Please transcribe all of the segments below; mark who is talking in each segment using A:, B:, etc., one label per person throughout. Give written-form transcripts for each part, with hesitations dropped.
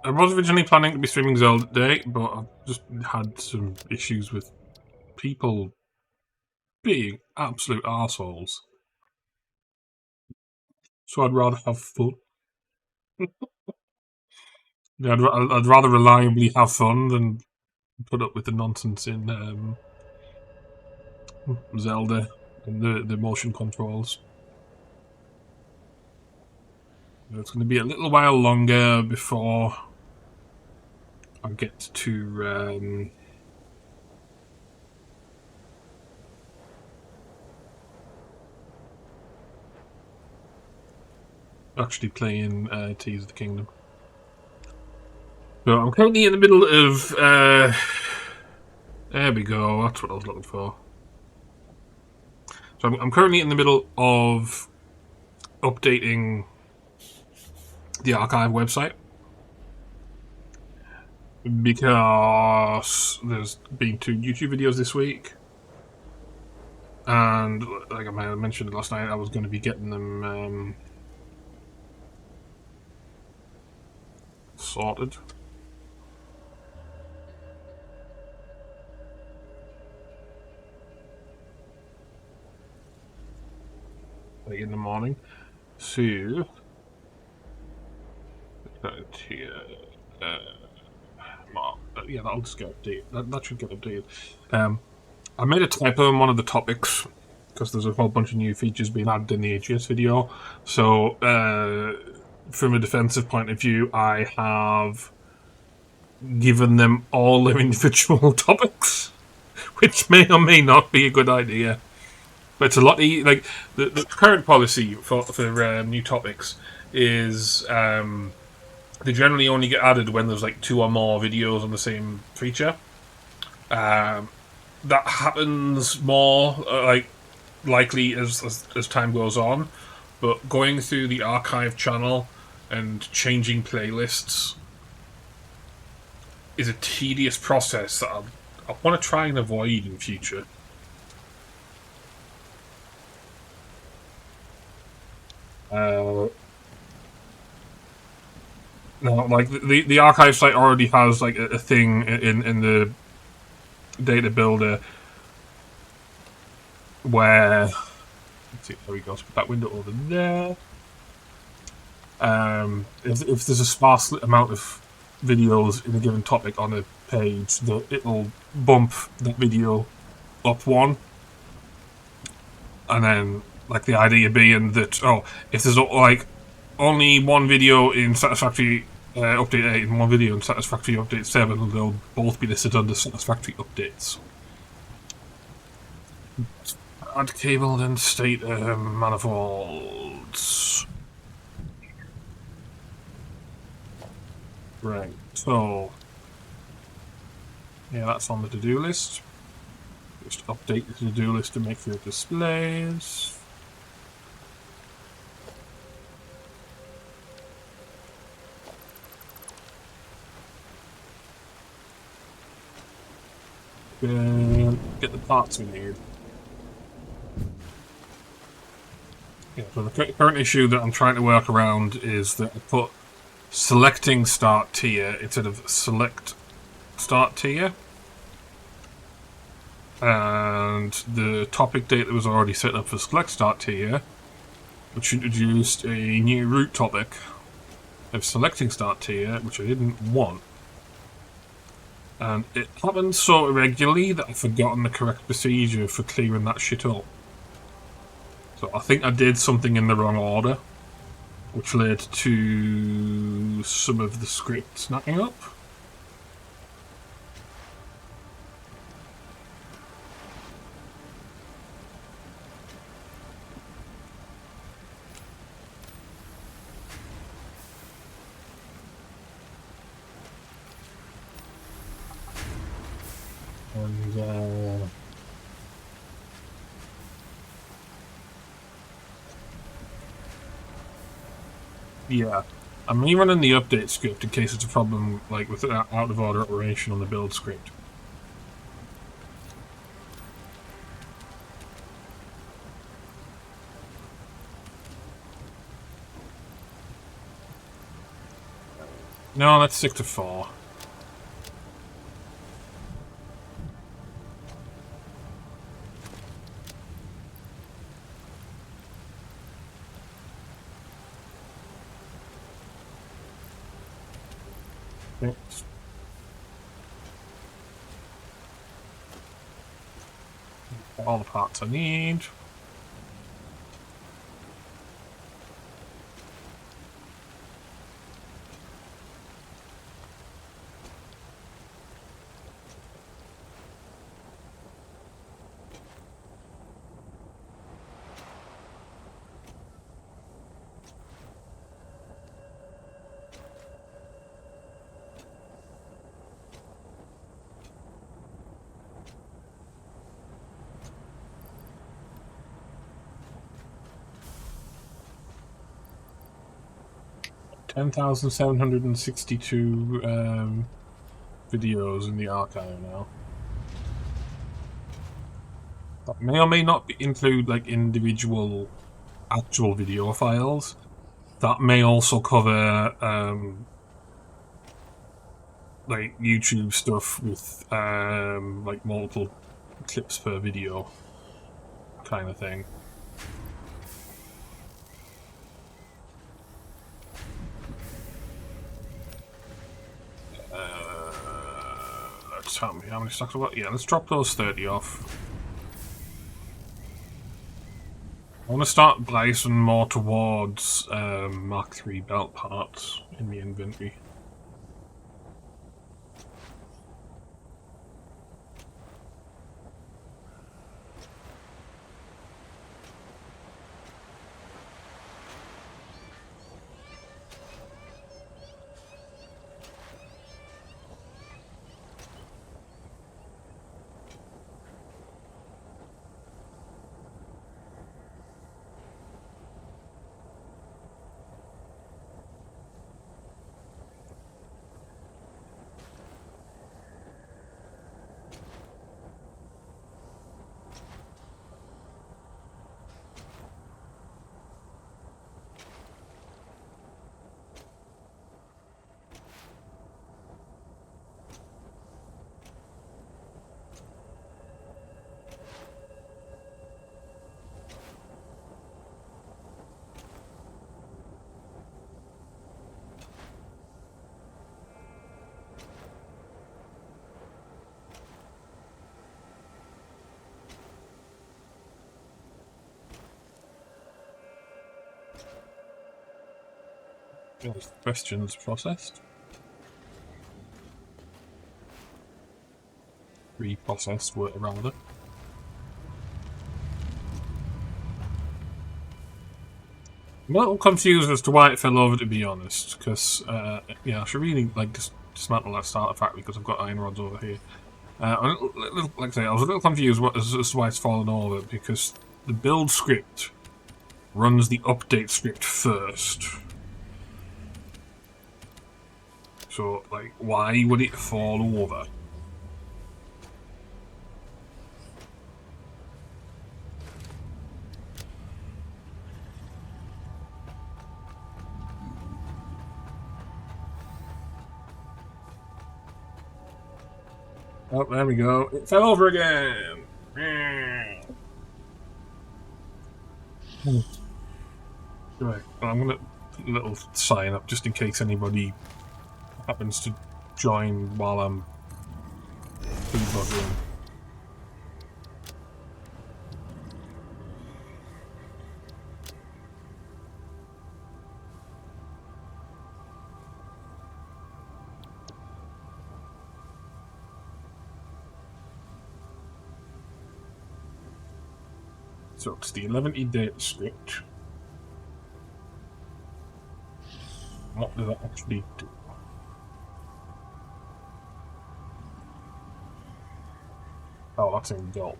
A: I was originally planning to be streaming Zelda today, but I've just had some issues with people being absolute arseholes. So I'd rather have fun. Yeah, I'd rather reliably have fun than put up with the nonsense in Zelda and the motion controls. It's going to be a little while longer before I get to actually playing Tears of the Kingdom. So I'm currently in the middle of... there we go, that's what I was looking for. So I'm currently in the middle of updating the archive website because there's been 2 YouTube videos this week, and like I mentioned last night, I was going to be getting them sorted. Like in the morning. So here, yeah, that'll just get updated. That should get updated. I made a typo in one of the topics because there's a whole bunch of new features being added in the AGS video. So, from a defensive point of view, I have given them all their individual topics, which may or may not be a good idea. But it's a lot like the current policy for new topics is they generally only get added when there's like 2 or more videos on the same feature. That happens more likely as time goes on, but going through the archive channel and changing playlists is a tedious process that I want to try and avoid in future. No, like the archive site already has like a thing in the data builder where, let's see, there we go. Let's put that window over there. If there's a sparse amount of videos in a given topic on a page, it'll bump that video up 1, and then like the idea being that if there's like only 1 video in Satisfactory Update 8 and 1 video in Satisfactory Update 7, they'll both be listed under Satisfactory Updates. Add cable, then state manifolds. Right, so yeah, that's on the to-do list. Just update the to-do list to make sure it displays. Get the parts we need. Yeah, so the current issue that I'm trying to work around is that I put selecting start tier instead of select start tier. And the topic date that was already set up for select start tier, which introduced a new root topic of selecting start tier, which I didn't want. And it happens so irregularly that I've forgotten the correct procedure for clearing that shit up. So I think I did something in the wrong order, which led to some of the script snapping up. And yeah, I'm rerunning the update script in case it's a problem like with out of order operation on the build script. No, let's stick to 4. Thanks. All the parts I need. $10,762 videos in the archive now. That may or may not include like individual actual video files. That may also cover like YouTube stuff with like multiple clips per video kind of thing. Let's tell me how many stocks I've got. Yeah, let's drop those 30 off. I want to start blasting more towards Mark III belt parts in the inventory. Questions processed. Reprocessed, rather. I'm a little confused as to why it fell over, to be honest, because yeah, I should really like dismantle that starter factory because I've got iron rods over here. Like I say, I was a little confused as to why it's fallen over, because the build script runs the update script first. So, like, why would it fall over? Oh, there we go. It fell over again! Right, well, I'm gonna put a little sign up just in case anybody happens to join while I'm debugging. So it's the 11 data script. What does that actually do? Oh, that's in Gulp.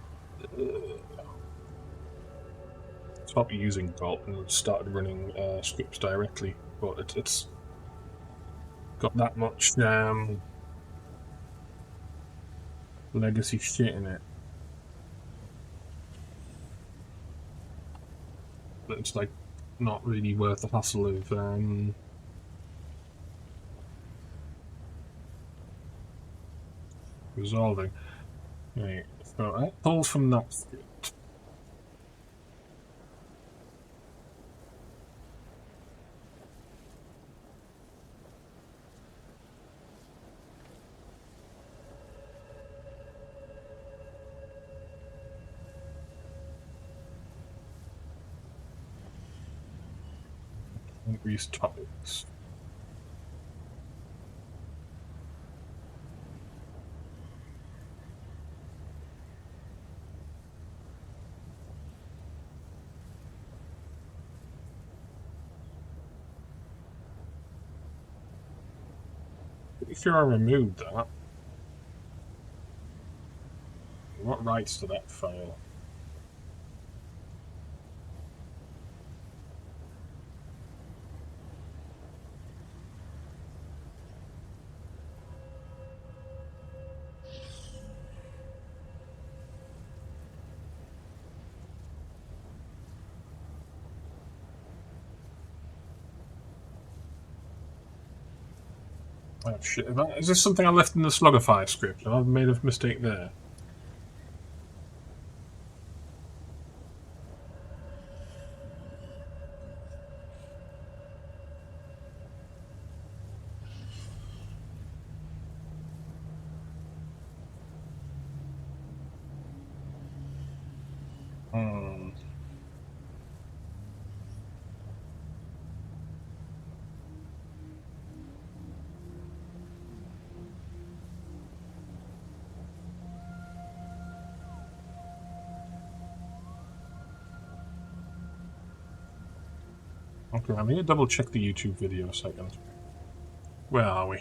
A: Stopped using Gulp and started running scripts directly, but it's got that much legacy shit in it. But it's like not really worth the hassle of Resolving. Right, so I pull from that script. Increase topics. Pretty sure I removed that. What rights to that file? Oh shit, is this something I left in the Slugify script? I've made a mistake there. Hmm. Okay, I'm going to double check the YouTube video a second. Where are we?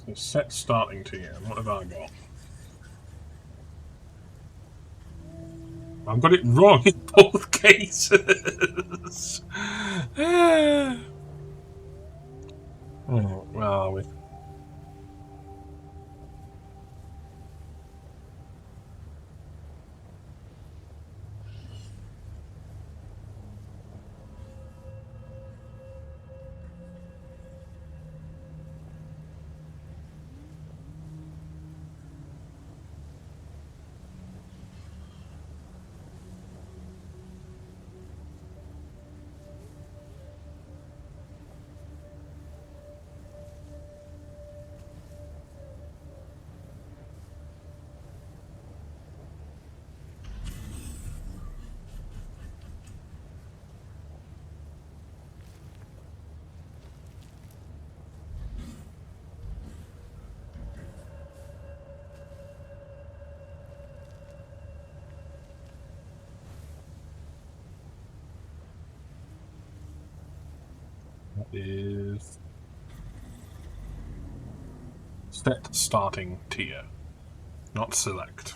A: So set starting tier. What have I got? I've got it wrong in both cases. Oh, where are we? That is set starting tier, not select.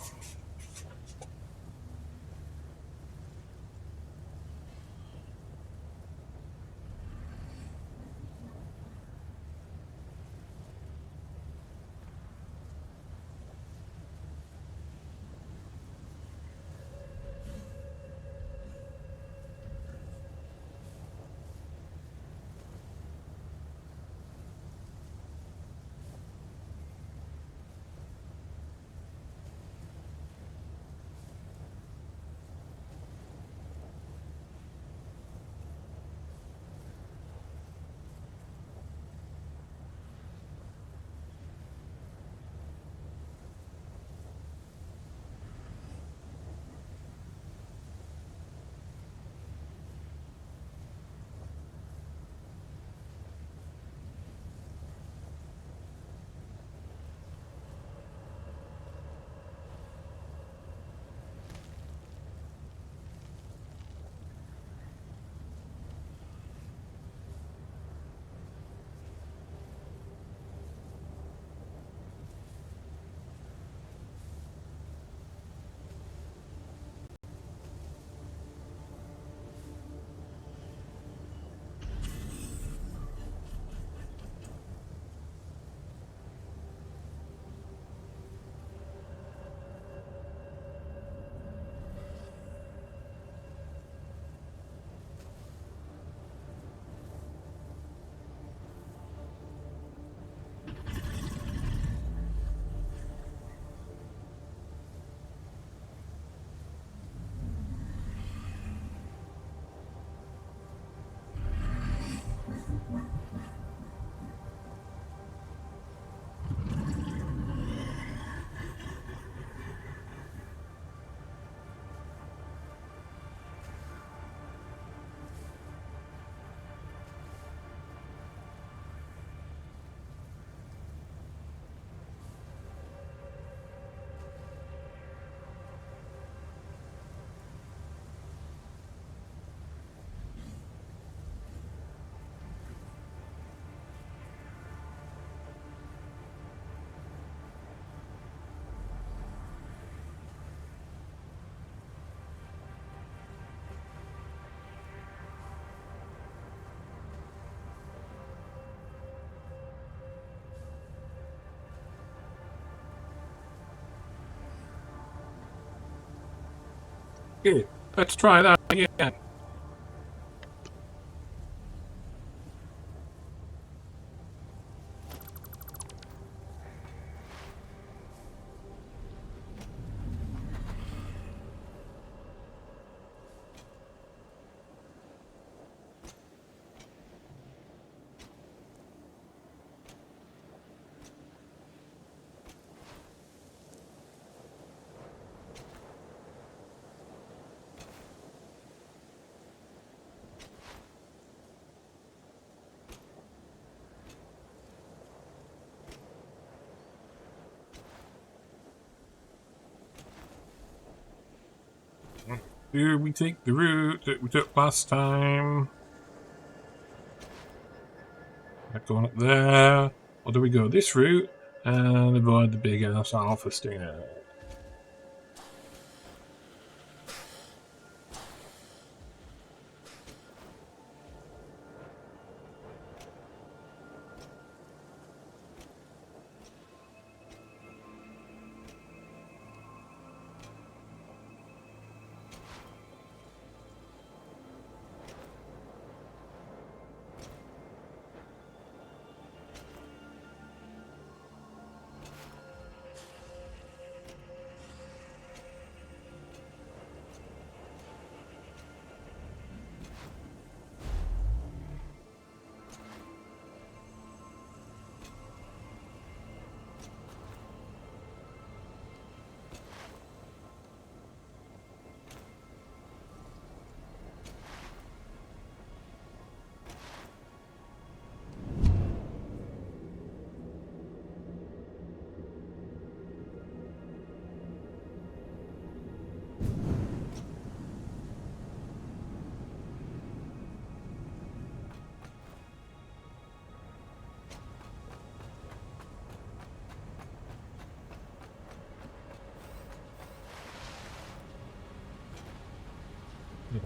A: Okay, let's try that again. Do we take the route that we took last time? Like going up there? Or do we go this route and avoid the big ass alpha stinger?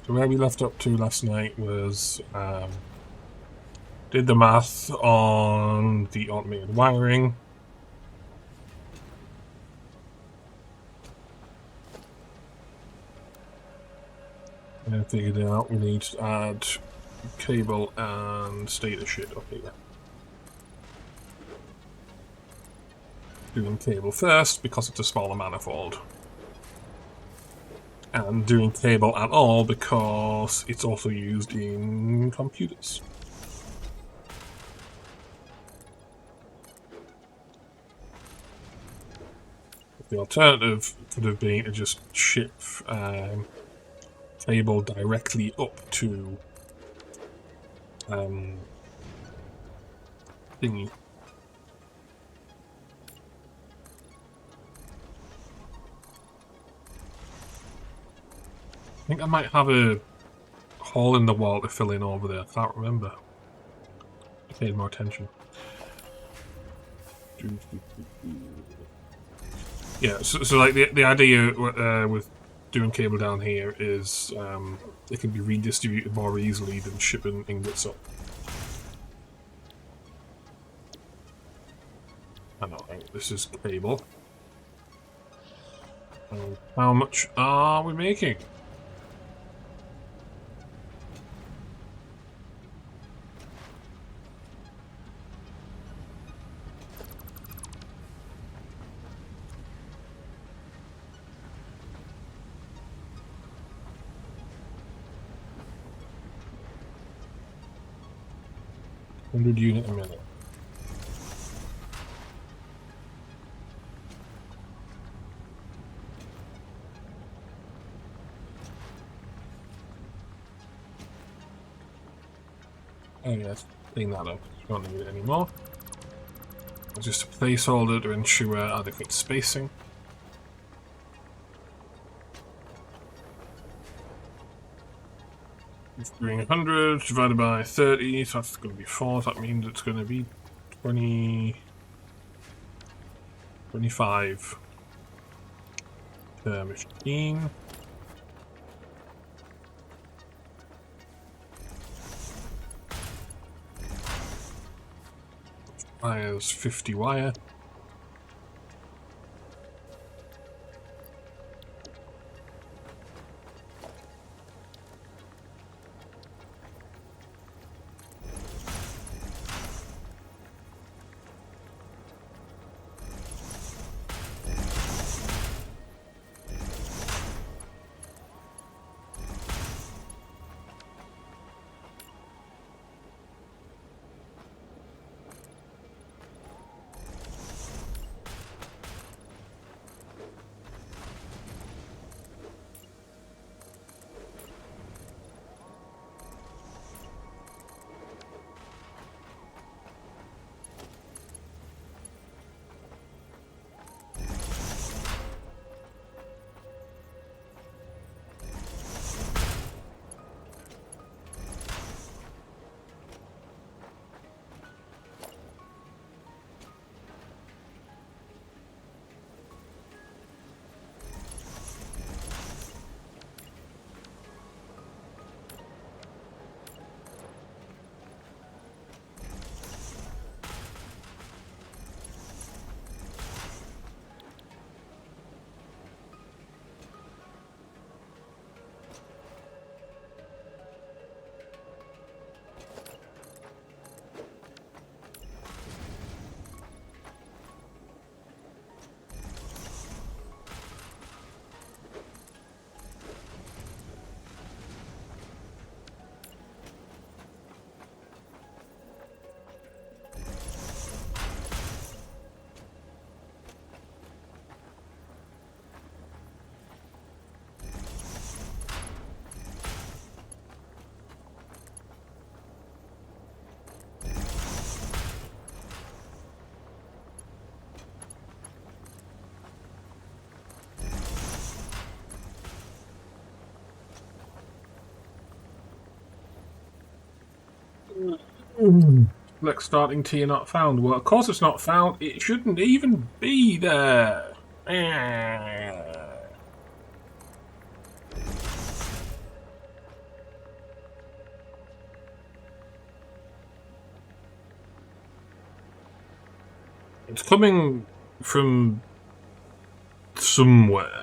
A: So where we left up to last night was did the math on the automated wiring. And figured out we need to add cable and stator shit up here. Doing cable first because it's a smaller manifold. And doing cable at all because it's also used in computers. The alternative could have been to just ship cable directly up to thingy. I think I might have a hole in the wall to fill in over there. I can't remember. I paid more attention. Yeah, so like the idea with doing cable down here is it can be redistributed more easily than shipping ingots up. I know, this is cable. How much are we making? $100 a minute. Oh yes, clean that up. Don't need it anymore. Just a placeholder to ensure adequate spacing. It's doing 100 divided by 30, so that's going to be 4. So that means it's going to be 25 per machine. Wires 50 wire. Select starting tier not found. Well, of course it's not found. It shouldn't even be there. It's coming from somewhere.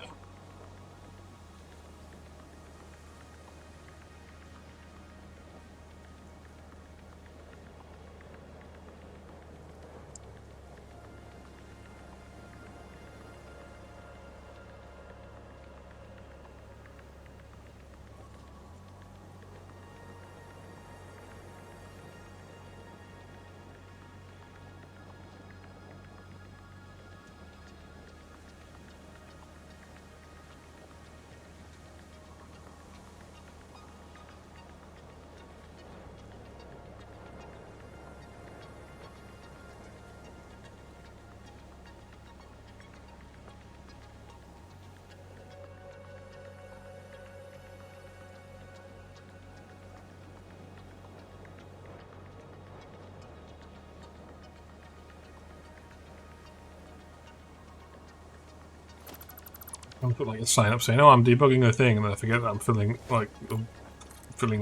A: I'm put like a sign up saying, "Oh, I'm debugging a thing," and then I forget that I'm filling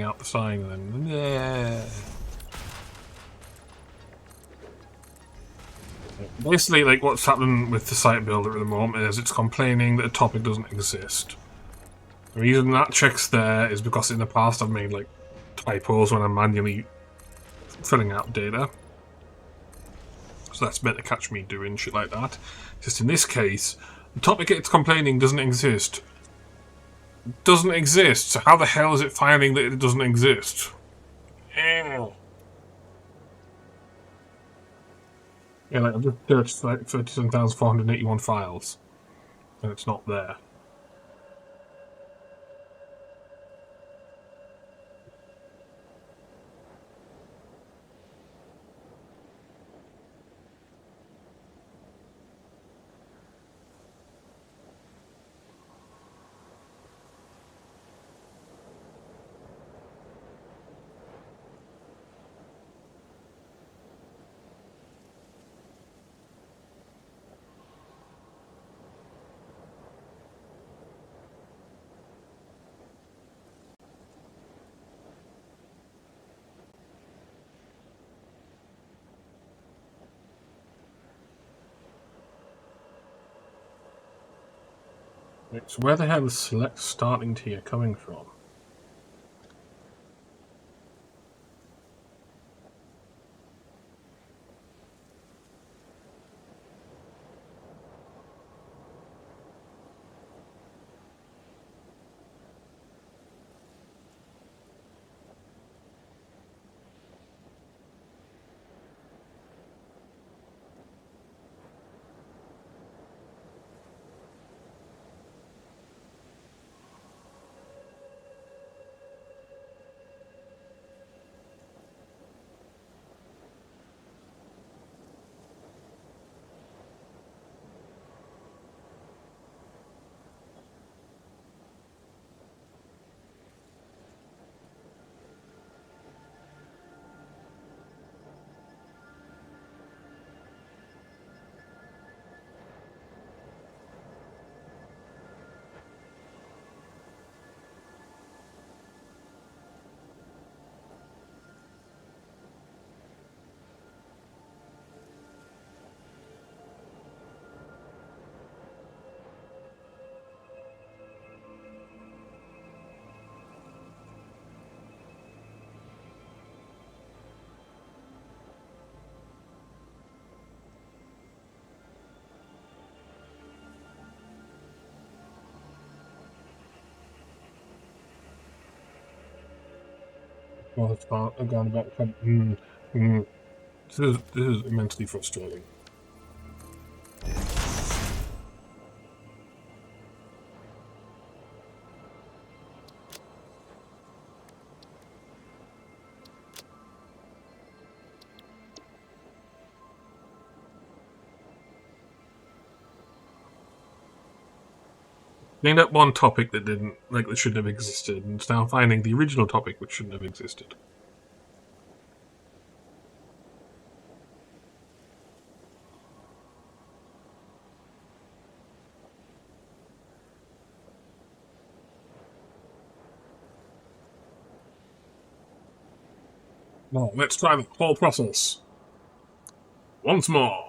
A: out the sign, and then basically, like what's happening with the site builder at the moment is it's complaining that a topic doesn't exist. The reason that check's there is because in the past I've made like typos when I'm manually filling out data. So that's meant to catch me doing shit like that. Just in this case, the topic it's complaining doesn't exist. Doesn't exist. So how the hell is it finding that it doesn't exist? Yeah, like I've just searched like 37,481 files, and it's not there. Right, so where the hell is select starting tier coming from? Well, it's gone about. This is immensely frustrating. Named up one topic that shouldn't have existed, and it's now finding the original topic which shouldn't have existed. Now, let's try the whole process once more.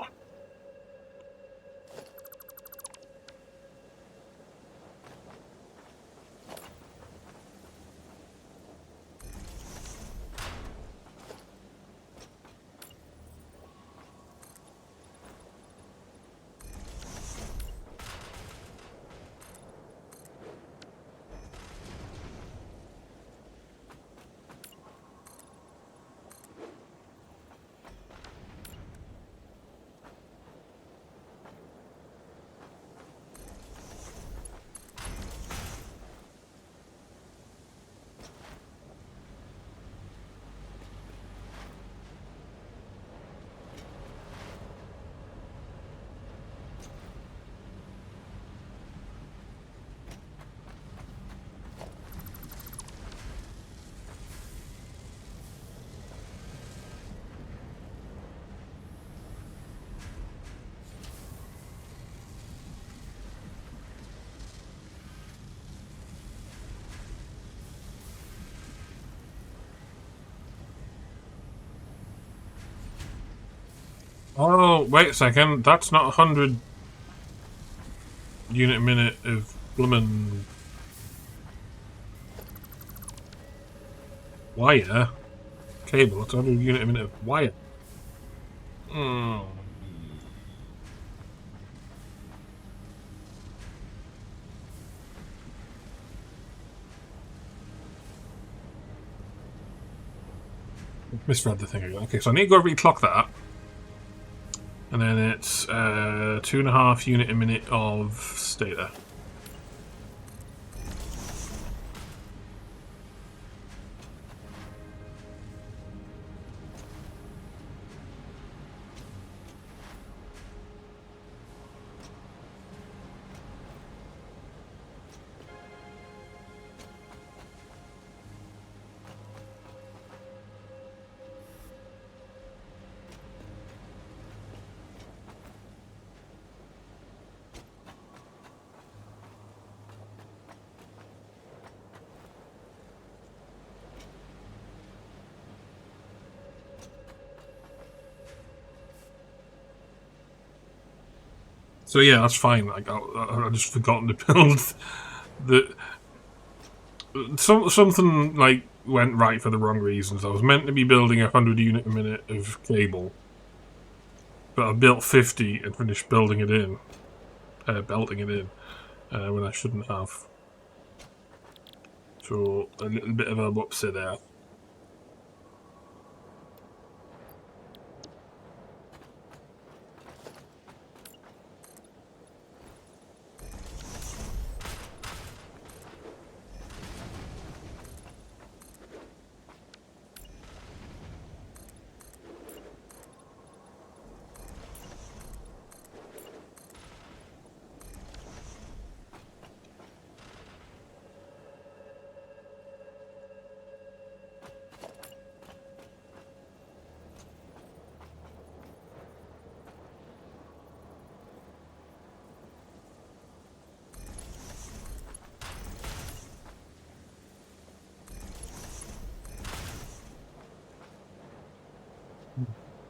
A: Oh, wait a second. That's not 100 unit a minute of bloomin' wire. Cable, that's 100 unit a minute of wire. Hmm. Misread the thing again. Okay, so I need to go reclock that. And then it's 2.5 unit a minute of stator. So yeah, that's fine. Like I just forgotten to build the something like went right for the wrong reasons. I was meant to be building 100 unit a minute of cable, but I built 50 and finished building it in, belting it in, when I shouldn't have. So a little bit of a whoopsie there.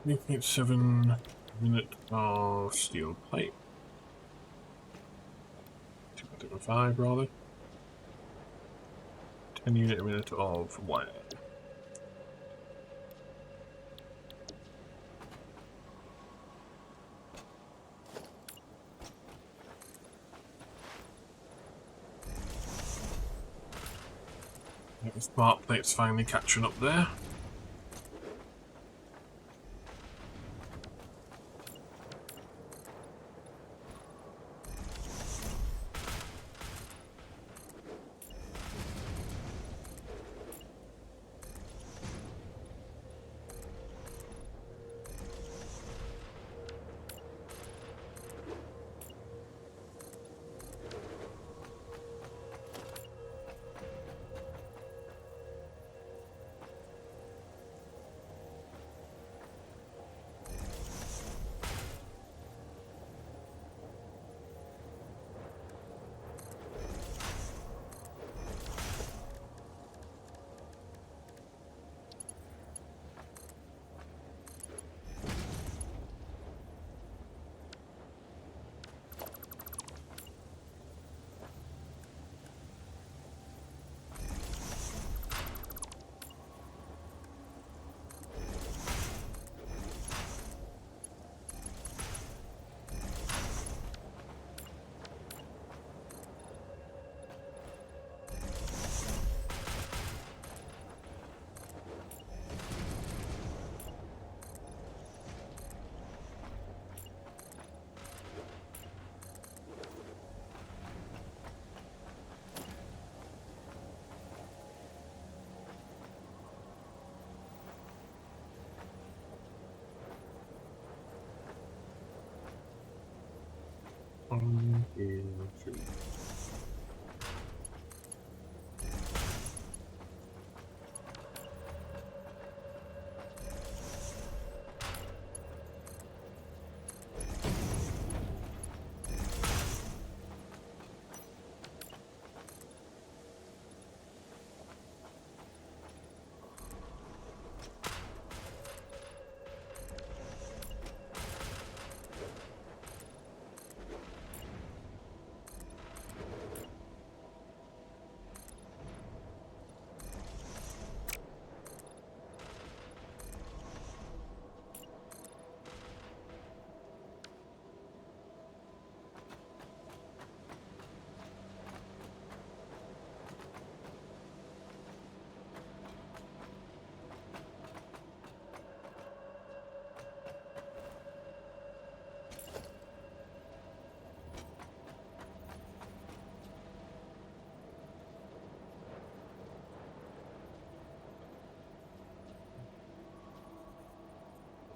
A: Make 7 minute of steel pipe. 2.5 rather. 10 unit a minute of wire. The smart plate's finally catching up there. 1, 2, 3.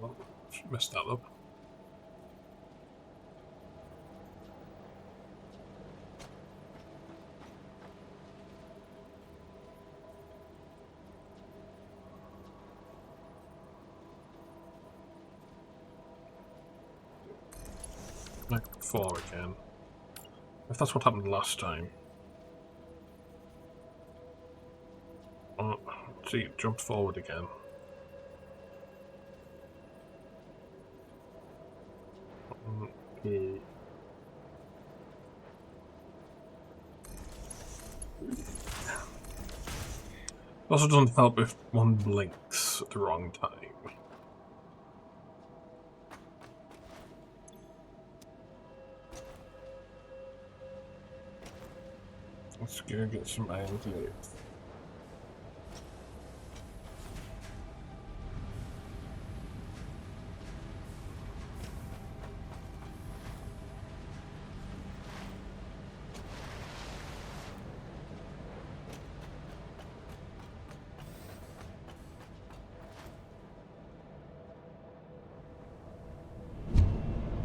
A: Oh, messed that up. Like 4 again. If that's what happened last time. Oh, see, it jumped forward again. Okay. Also doesn't help if one blinks at the wrong time. Let's go get some iron plate.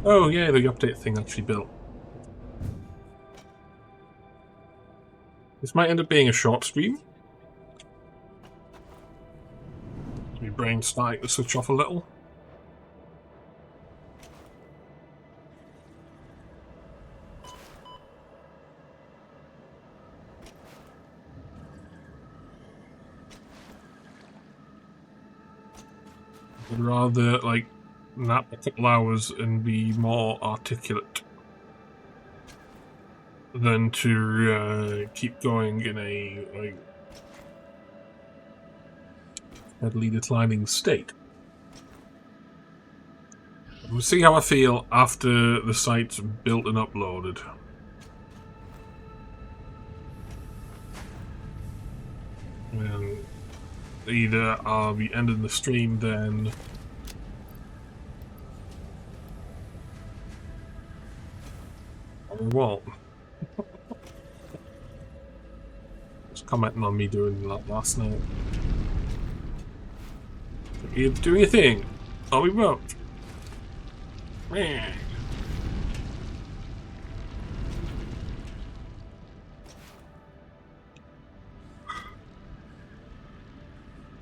A: Oh yeah, the update thing actually built. This might end up being a short stream. My brain's starting to switch off a little. I'd rather, like, nap a couple hours and be more articulate than to keep going in a, like, steadily declining state. We'll see how I feel after the site's built and uploaded. And either I'll be ending the stream then, or what? Just commenting on me doing that last night. You do your thing, or we won't.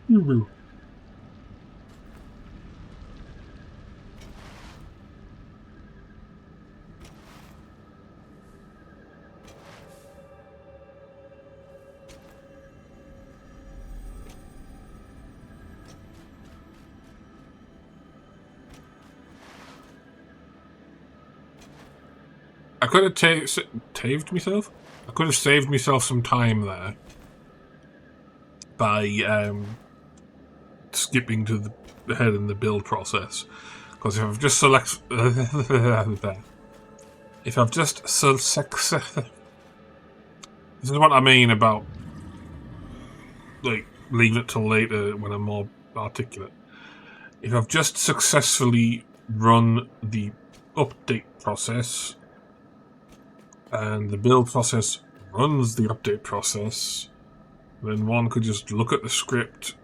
A: You will. I could have saved myself. I could have saved myself some time there by skipping to the head in the build process. Because if I've just if I've just this is what I mean about like leaving it till later when I'm more articulate. If I've just successfully run the update process and the build process runs the update process, then one could just look at the script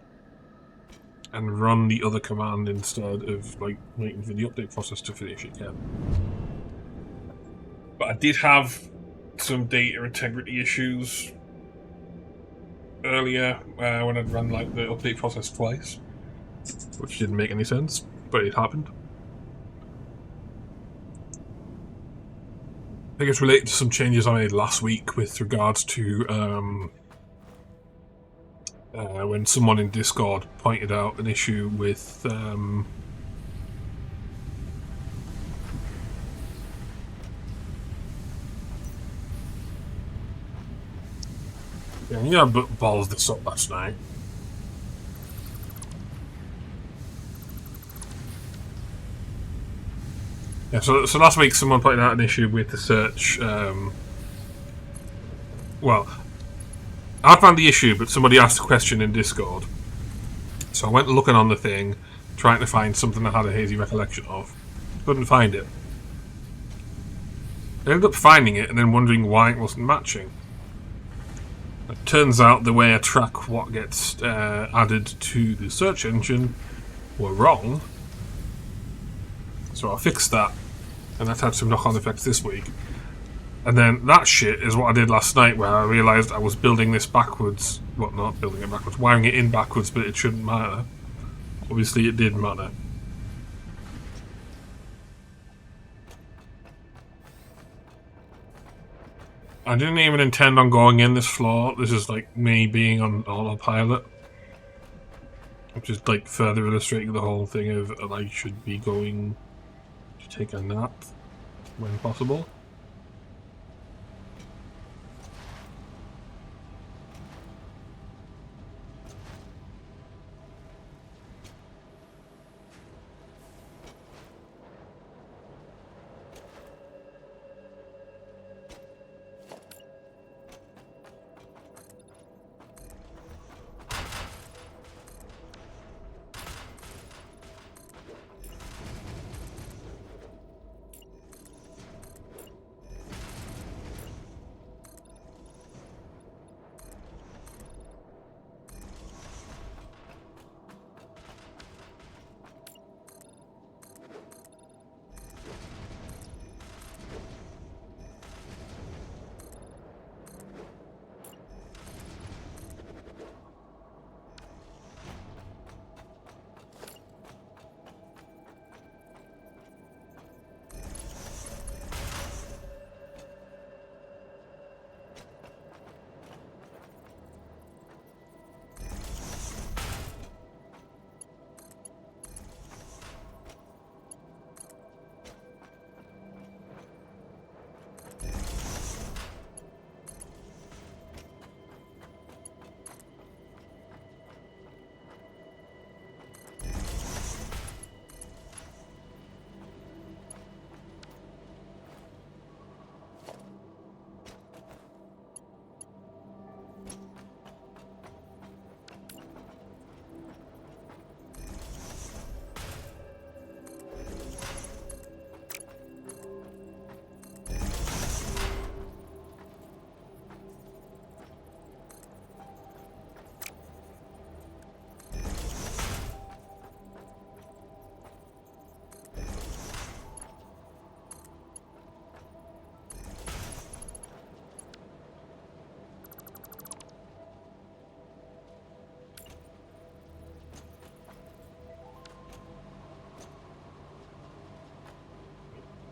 A: and run the other command instead of like waiting for the update process to finish again. But I did have some data integrity issues earlier when I'd run like the update process twice, which didn't make any sense, but it happened. I think it's related to some changes I made last week with regards to when someone in Discord pointed out an issue with yeah, but balls this up last night. Yeah, so last week someone pointed out an issue with the search. Well, I found the issue, but somebody asked a question in Discord. So I went looking on the thing, trying to find something I had a hazy recollection of. Couldn't find it. I ended up finding it and then wondering why it wasn't matching. It turns out the way I track what gets added to the search engine were wrong. So I fixed that, and that's had some knock-on effects this week. And then that shit is what I did last night, where I realised I was building this backwards. Well, not building it backwards, wiring it in backwards, but it shouldn't matter. Obviously it did matter. I didn't even intend on going in this floor. This is like me being on autopilot. Which is like further illustrating the whole thing of I should be going to take a nap when possible.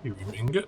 A: Helium ingot.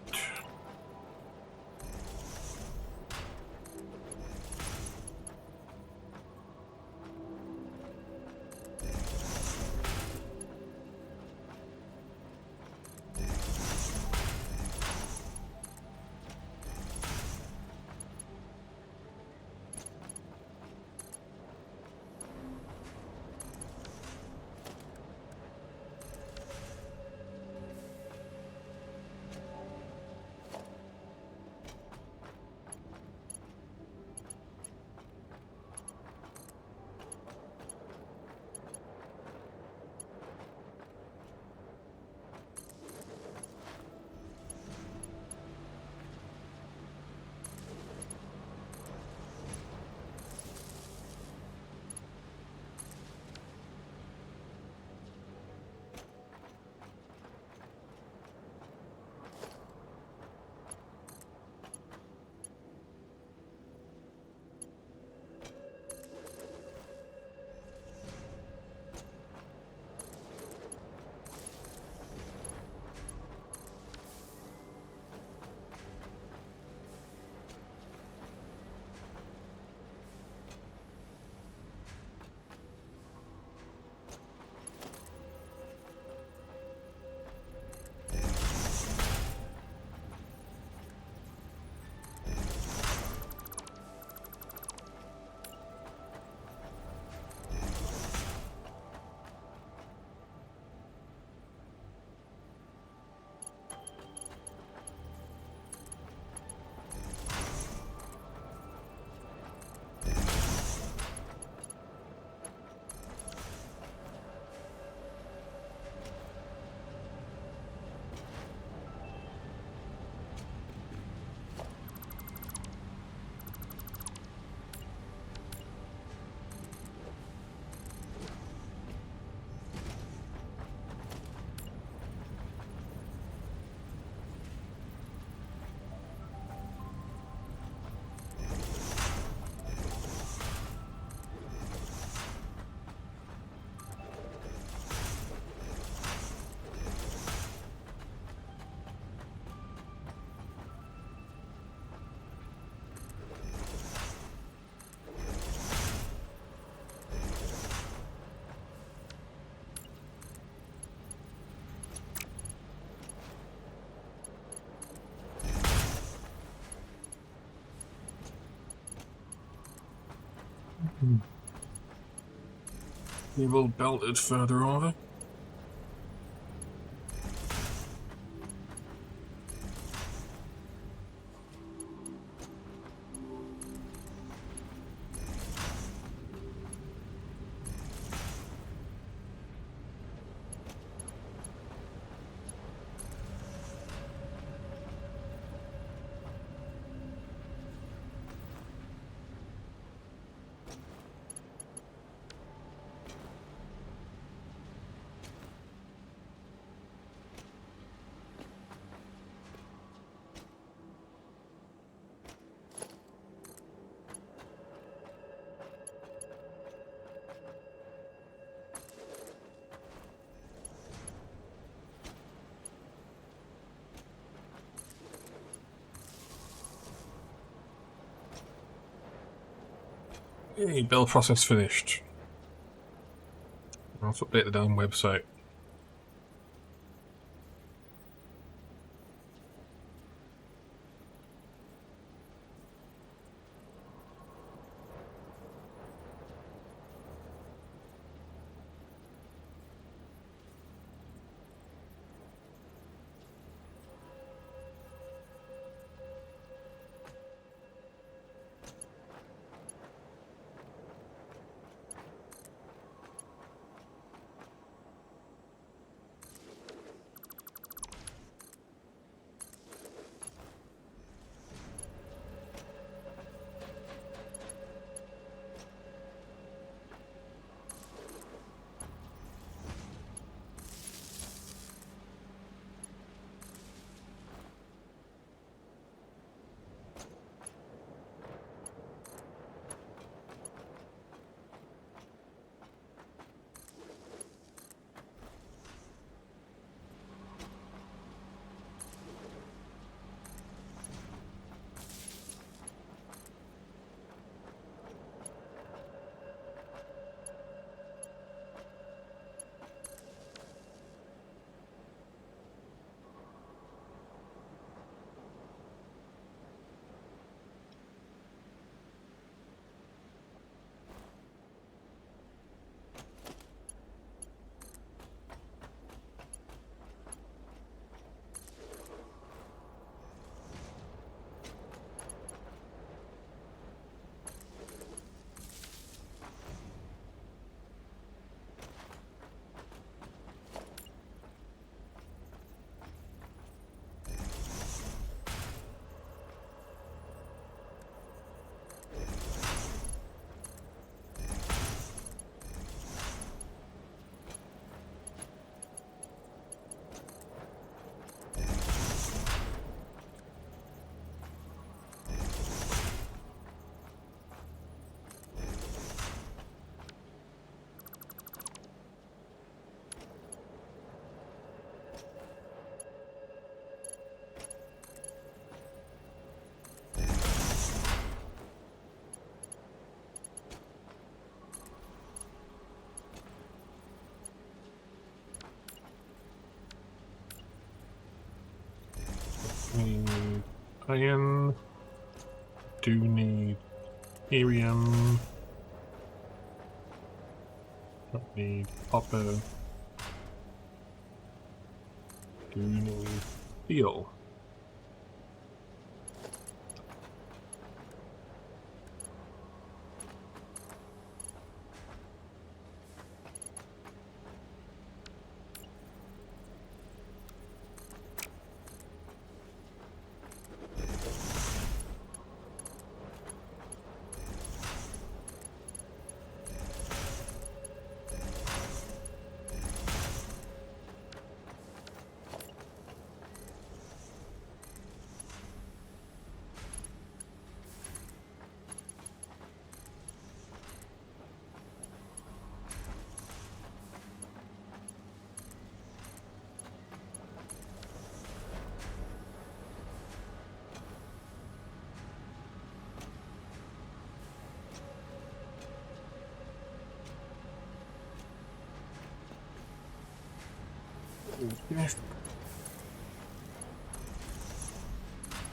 A: Cable belted further over. Hey, build process finished. Let's update the damn website. Need iron. Do need helium. Don't need copper. Do need steel.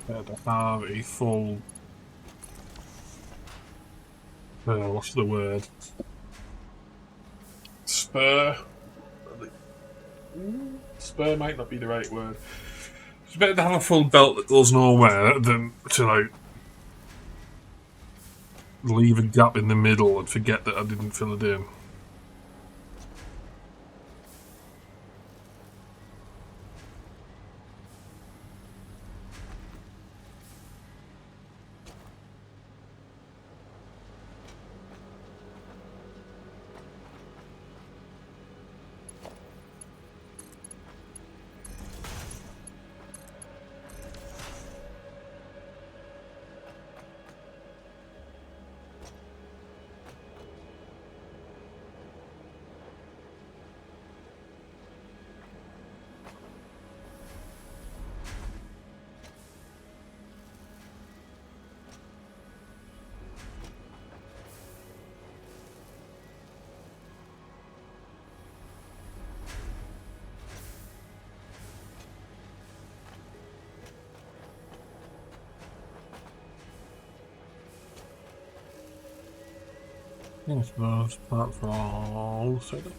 A: To have a full What's the word? Spur. Spur might not be the right word. It's better to have a full belt that goes nowhere than to like leave a gap in the middle and forget that I didn't fill it in. I suppose that's all set up.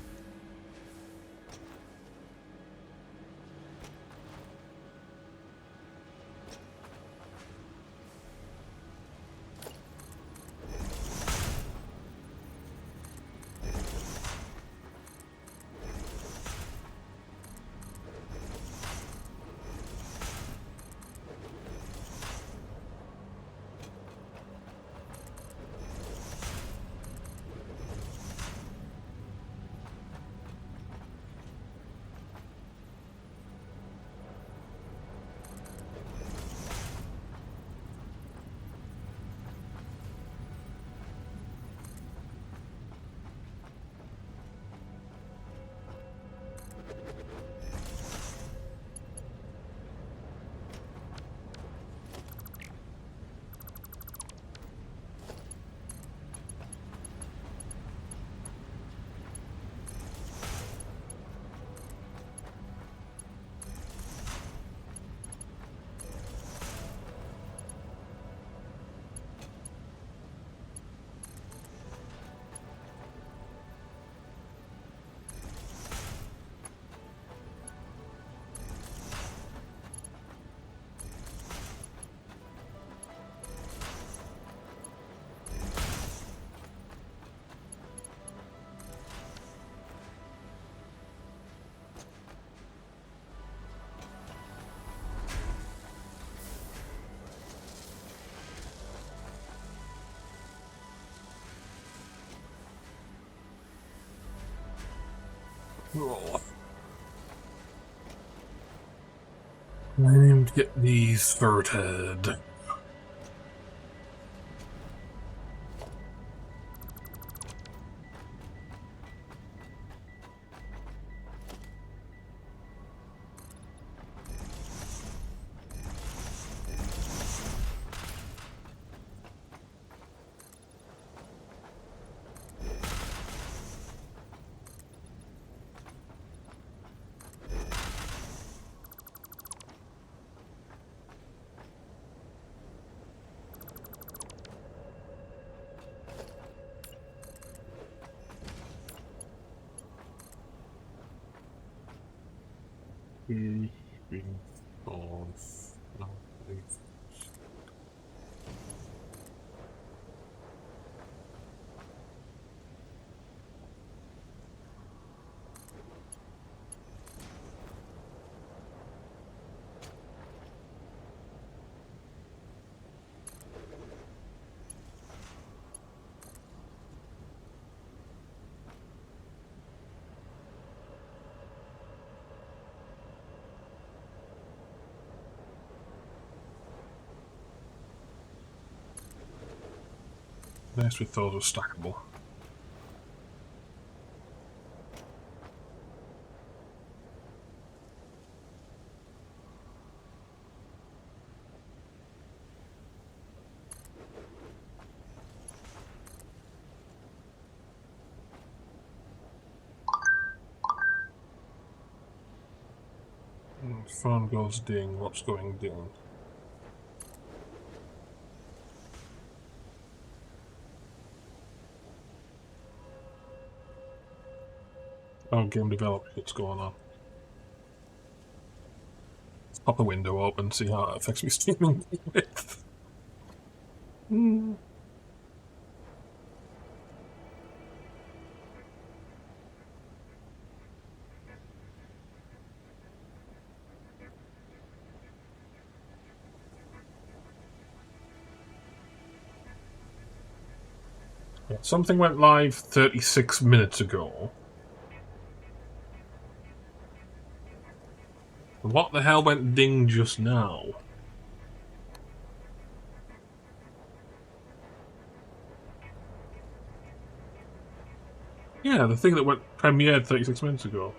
A: Oh. I need to get these sorted. Nice with those are stackable. Phone goes ding. What's going ding? Oh, game developer shit's going on. Let's pop a window open and see how it affects me streaming with. Something went live 36 minutes ago. What the hell went ding just now? Yeah, the thing that went premiered 36 minutes ago.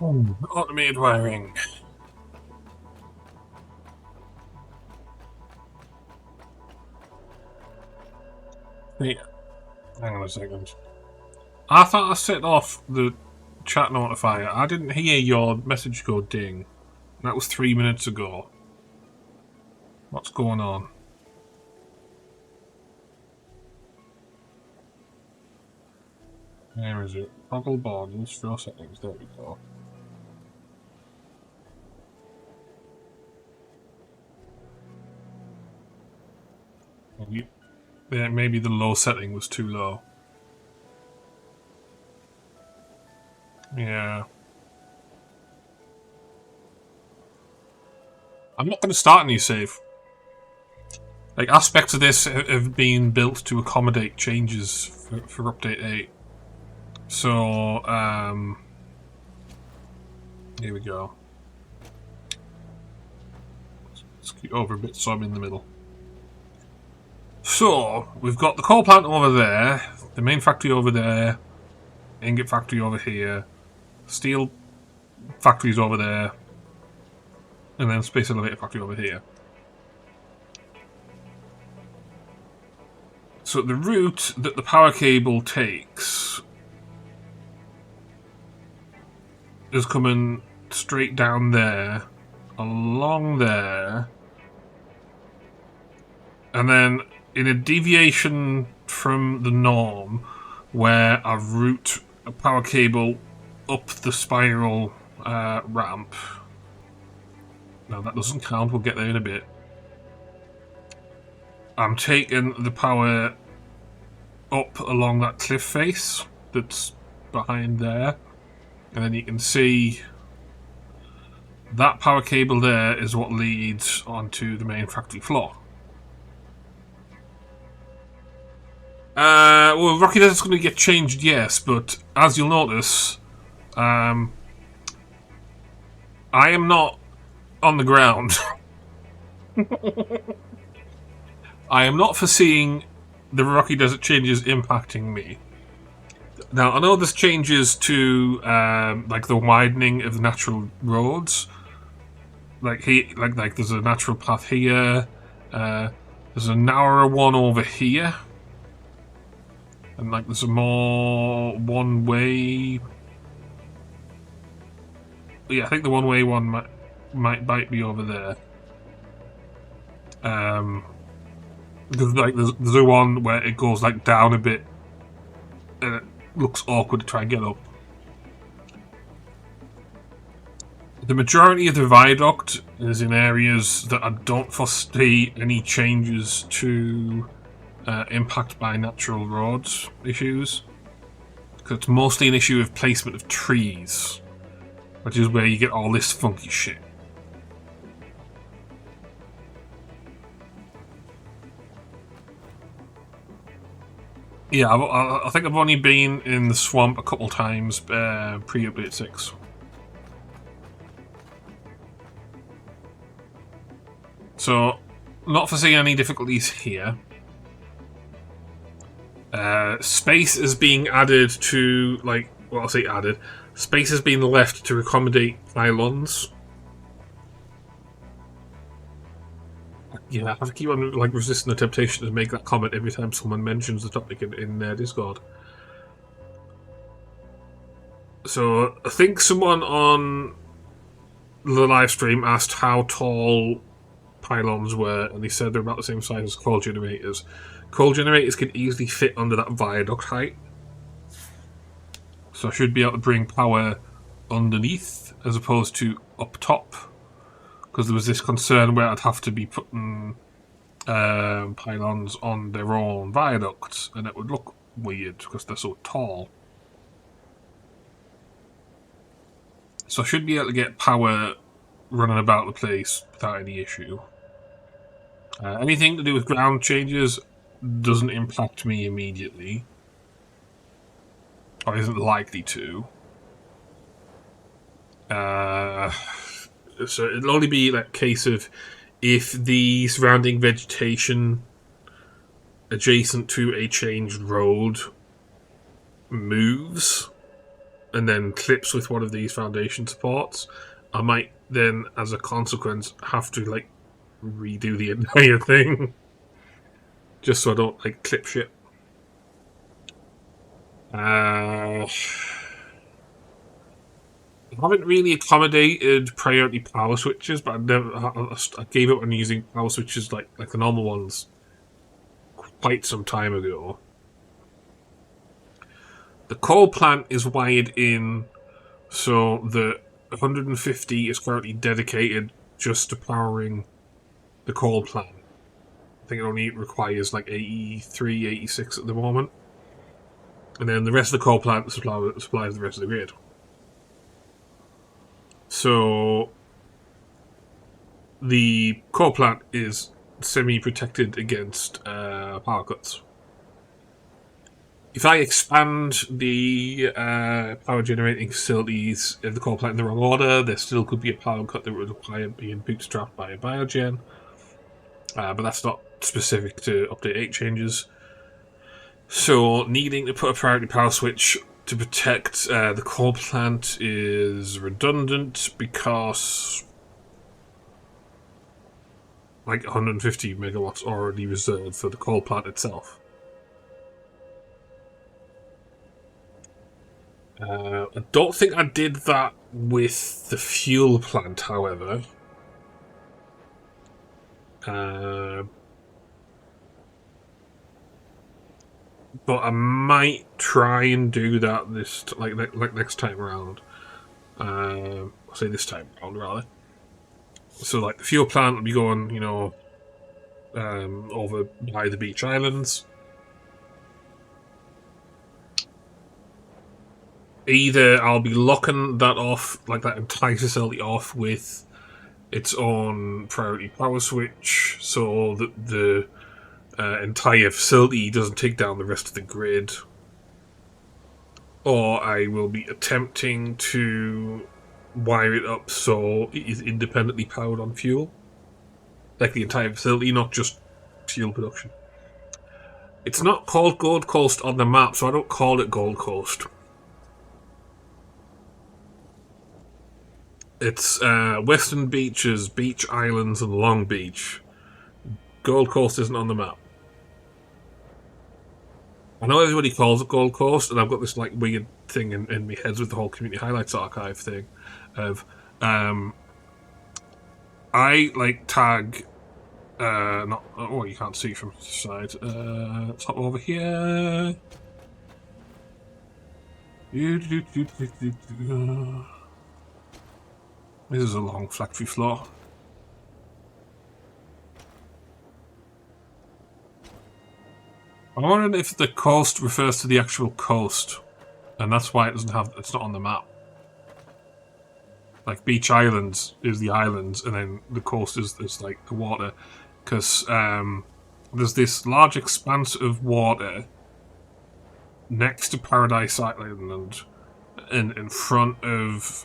A: Automated wiring. Hey, hang on a second. I thought I set off the chat notifier. I didn't hear your message go ding. That was 3 minutes ago. What's going on? Where is it? Toggle borders, show settings, there we go. Maybe the low setting was too low. Yeah. I'm not going to start a new save. Like, aspects of this have been built to accommodate changes for Update 8. So, here we go. Let's keep over a bit so I'm in the middle. So, we've got the coal plant over there, the main factory over there, ingot factory over here, steel factories over there, and then space elevator factory over here. So the route that the power cable takes is coming straight down there, along there, and then in a deviation from the norm, where I route a power cable up the spiral ramp, No, that doesn't count. We'll get there in a bit. I'm taking the power up along that cliff face that's behind there. And then you can see that power cable there is what leads onto the main factory floor. Well, Rocky Desert's going to get changed, yes, but as you'll notice, I am not on the ground. I am not foreseeing the Rocky Desert changes impacting me. Now, I know there's changes to like the widening of the natural roads. Like there's a natural path here. There's a narrower one over here. And like there's a more one-way. Yeah, I think the one-way one might be over there. Because like there's a one where it goes like down a bit, and it looks awkward to try and get up. The majority of the viaduct is in areas that I don't foresee any changes to impact by natural roads issues. Because it's mostly an issue of placement of trees, which is where you get all this funky shit. Yeah, I think I've only been in the swamp a couple times pre-update 6. So, not foreseeing any difficulties here. Space is being added to, like, well, I'll say added. Space is being left to accommodate pylons. Yeah, I have to keep on like resisting the temptation to make that comment every time someone mentions the topic in Discord. So I think someone on the live stream asked how tall pylons were, and they said they're about the same size as coal generators. Coal generators can easily fit under that viaduct height, so I should be able to bring power underneath as opposed to up top. Because there was this concern where I'd have to be putting pylons on their own viaducts, and it would look weird because they're so tall. So I should be able to get power running about the place without any issue. Anything to do with ground changes doesn't impact me immediately, or isn't likely to. So it'll only be that case of if the surrounding vegetation adjacent to a changed road moves and then clips with one of these foundation supports, I might then, as a consequence, have to like redo the entire thing just so I don't like clip shit. I haven't really accommodated priority power switches, but I gave up on using power switches like the normal ones quite some time ago. The coal plant is wired in so the 150 is currently dedicated just to powering the coal plant. I think it only requires like 83, 86 at the moment. And then the rest of the coal plant supplies the rest of the grid. So the coal plant is semi-protected against power cuts. If I expand the power generating facilities in the coal plant in the wrong order, there still could be a power cut that would require being bootstrapped by a biogen. But that's not specific to Update 8 changes. So needing to put a priority power switch to protect the coal plant is redundant because like 150 megawatts already reserved for the coal plant itself. I don't think I did that with the fuel plant, however. But I might try and do that this like next time around. I'll say this time around rather. So, like, the fuel plant will be going, you know, over by the beach islands. Either I'll be locking that off, like that entire facility off with its own priority power switch, so that the entire facility doesn't take down the rest of the grid, or I will be attempting to wire it up so it is independently powered on fuel. Like the entire facility, not just fuel production. It's not called Gold Coast on the map, so I don't call it Gold Coast. It's Western Beaches, Beach Islands, and Long Beach. Gold Coast isn't on the map. I know everybody calls it Gold Coast, and I've got this like weird thing in my head with the whole Community Highlights archive thing of I like tag not oh you can't see from the side. Top over here. This is a long factory floor. I'm wondering if the coast refers to the actual coast, and that's why it's not on the map. Like Beach Islands is the islands, and then the coast is like the water, because there's this large expanse of water next to Paradise Island and in front of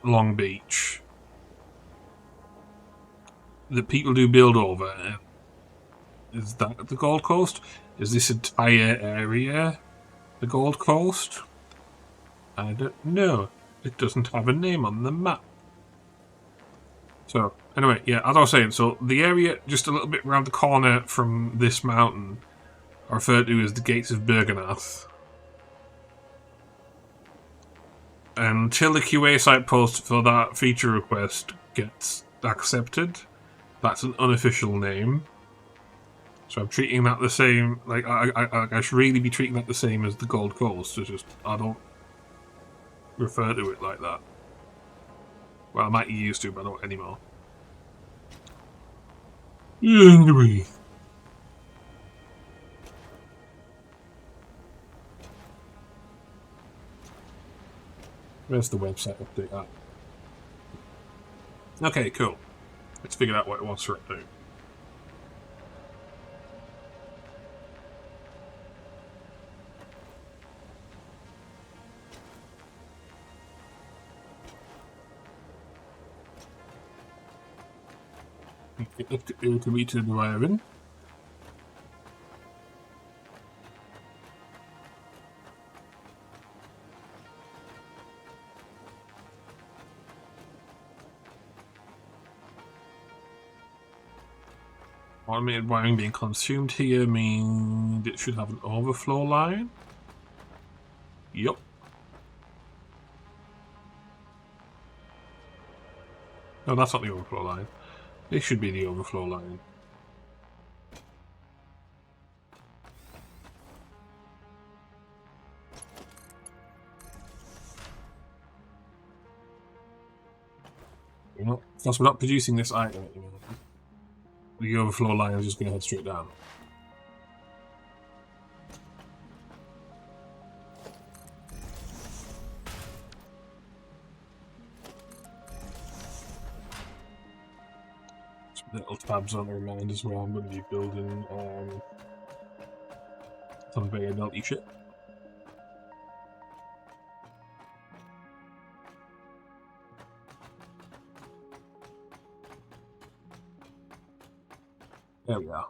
A: Long Beach that people do build over. Is that the Gold Coast? Is this entire area the Gold Coast? I don't know. It doesn't have a name on the map. So, anyway, yeah, as I was saying, so the area just a little bit around the corner from this mountain are referred to as the Gates of Bergenath. Until the QA site post for that feature request gets accepted, that's an unofficial name. So I'm treating that the same, like, I should really be treating that the same as the Gold Coast. It's just, I don't refer to it like that. Well, I might used to, but I don't anymore. Anyway. Where's the website update at? Okay, cool. Let's figure out what it wants right now. Automated wiring. Automated wiring being consumed here means it should have an overflow line. Yup. No, that's not the overflow line. This should be the overflow line. You know, because we're not producing this item at the moment. The overflow line is just going to head straight down. Some little tabs on the remind as well. I'm going to be building conveyor belty shit. There we are.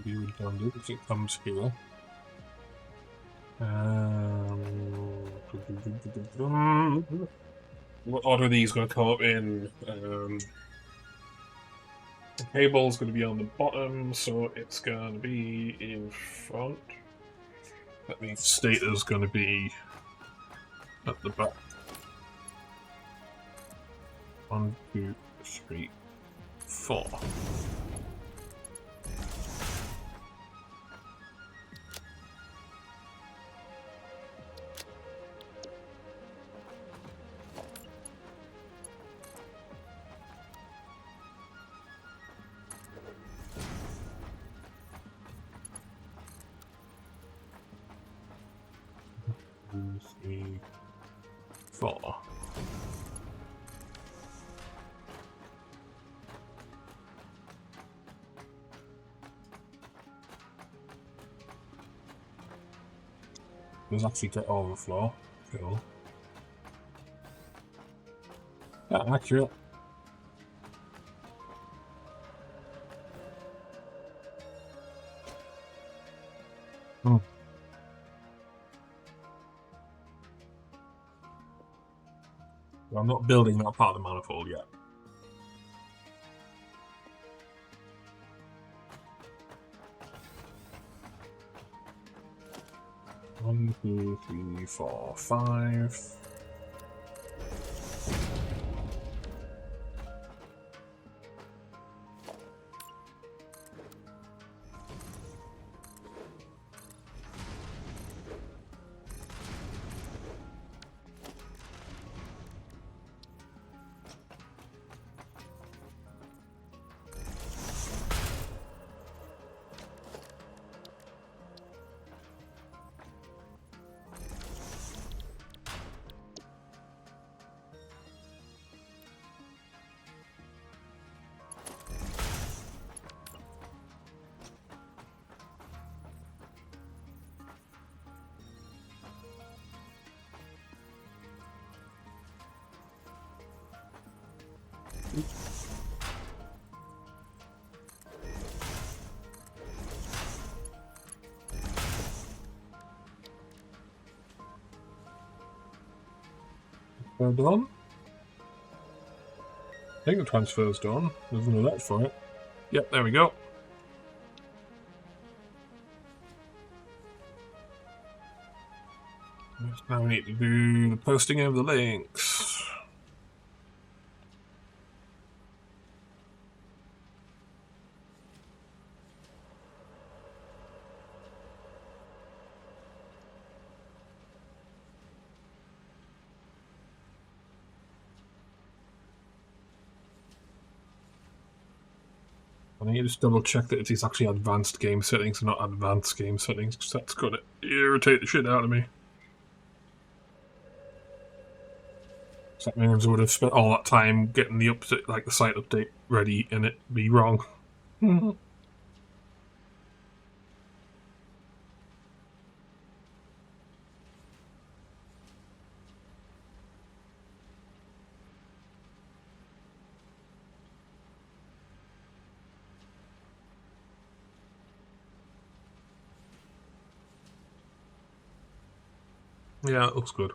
A: be redundant if it comes here. What order are these going to come up in? The cable's going to be on the bottom, so it's going to be in front. That means stator's going to be at the back. 1, 2, 3, 4. Two, 3, 4. There's actually get overflow. Cool. Yeah, accurate. I'm not building that part of the manifold yet. One, 2, 3, 4, 5. Well done. I think the transfer's done. There's no let for it. Yep, there we go. Now we need to do the posting of the links. I need to just double check that it's actually advanced game settings and not advanced game settings, because that's going to irritate the shit out of me. So that means I would have spent all that time getting the update, like the site update ready, and it be wrong. Yeah, it looks good.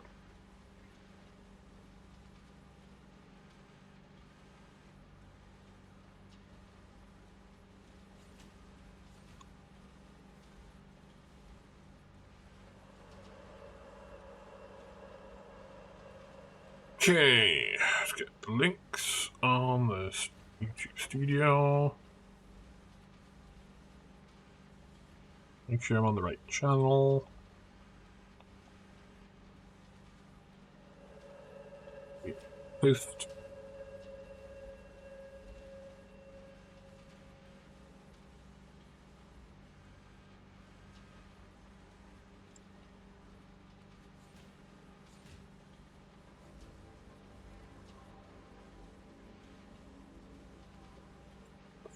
A: Okay, let's get the links on this YouTube Studio. Make sure I'm on the right channel. Post.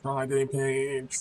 A: Friday page.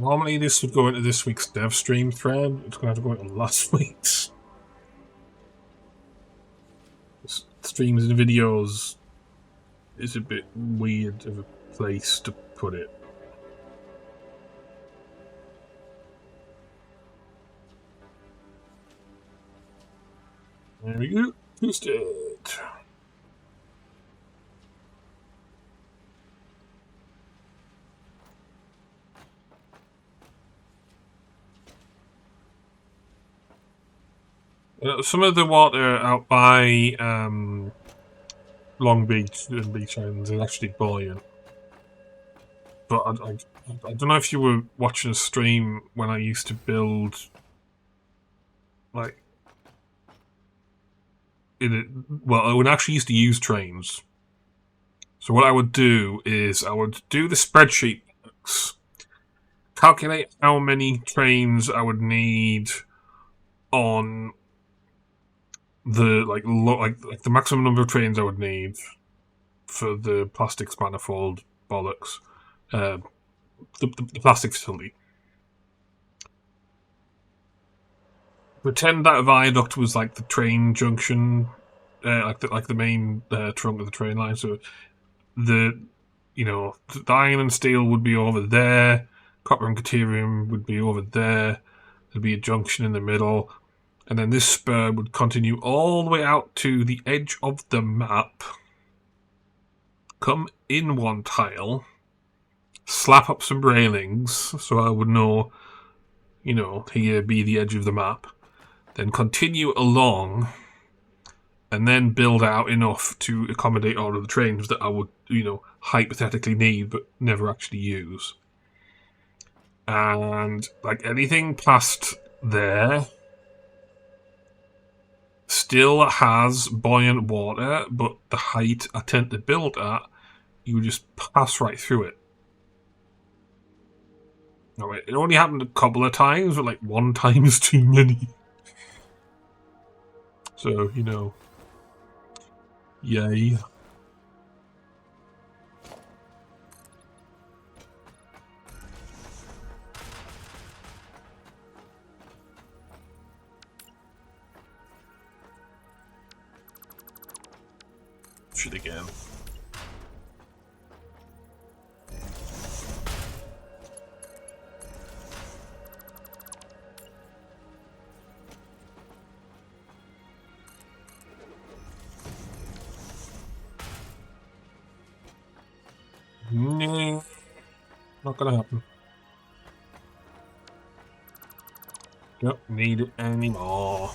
A: Normally this would go into this week's dev stream thread. It's going to have to go into last week's. Streams and videos is a bit weird of a place to put it. There we go. Posted. Some of the water out by Long Beach and Beach Islands is actually buoyant. But I don't know if you were watching a stream when I used to build, like, I would actually used to use trains. So what I would do is I would do the spreadsheet box, calculate how many trains I would need on the like the maximum number of trains I would need for the plastics manifold bollocks, the plastic facility. Pretend that viaduct was like the train junction, like the main trunk of the train line. So the iron and steel would be over there, copper and caterium would be over there. There'd be a junction in the middle, and then this spur would continue all the way out to the edge of the map, come in one tile, slap up some railings so I would know, here be the edge of the map, then continue along, and then build out enough to accommodate all of the trains that I would, hypothetically need but never actually use. And, like, anything past there still has buoyant water, but the height I tend to build at, you just pass right through it. No, it only happened a couple of times, but, like, one time is too many. So, yay. Shit again. No, not gonna happen. Don't need it anymore.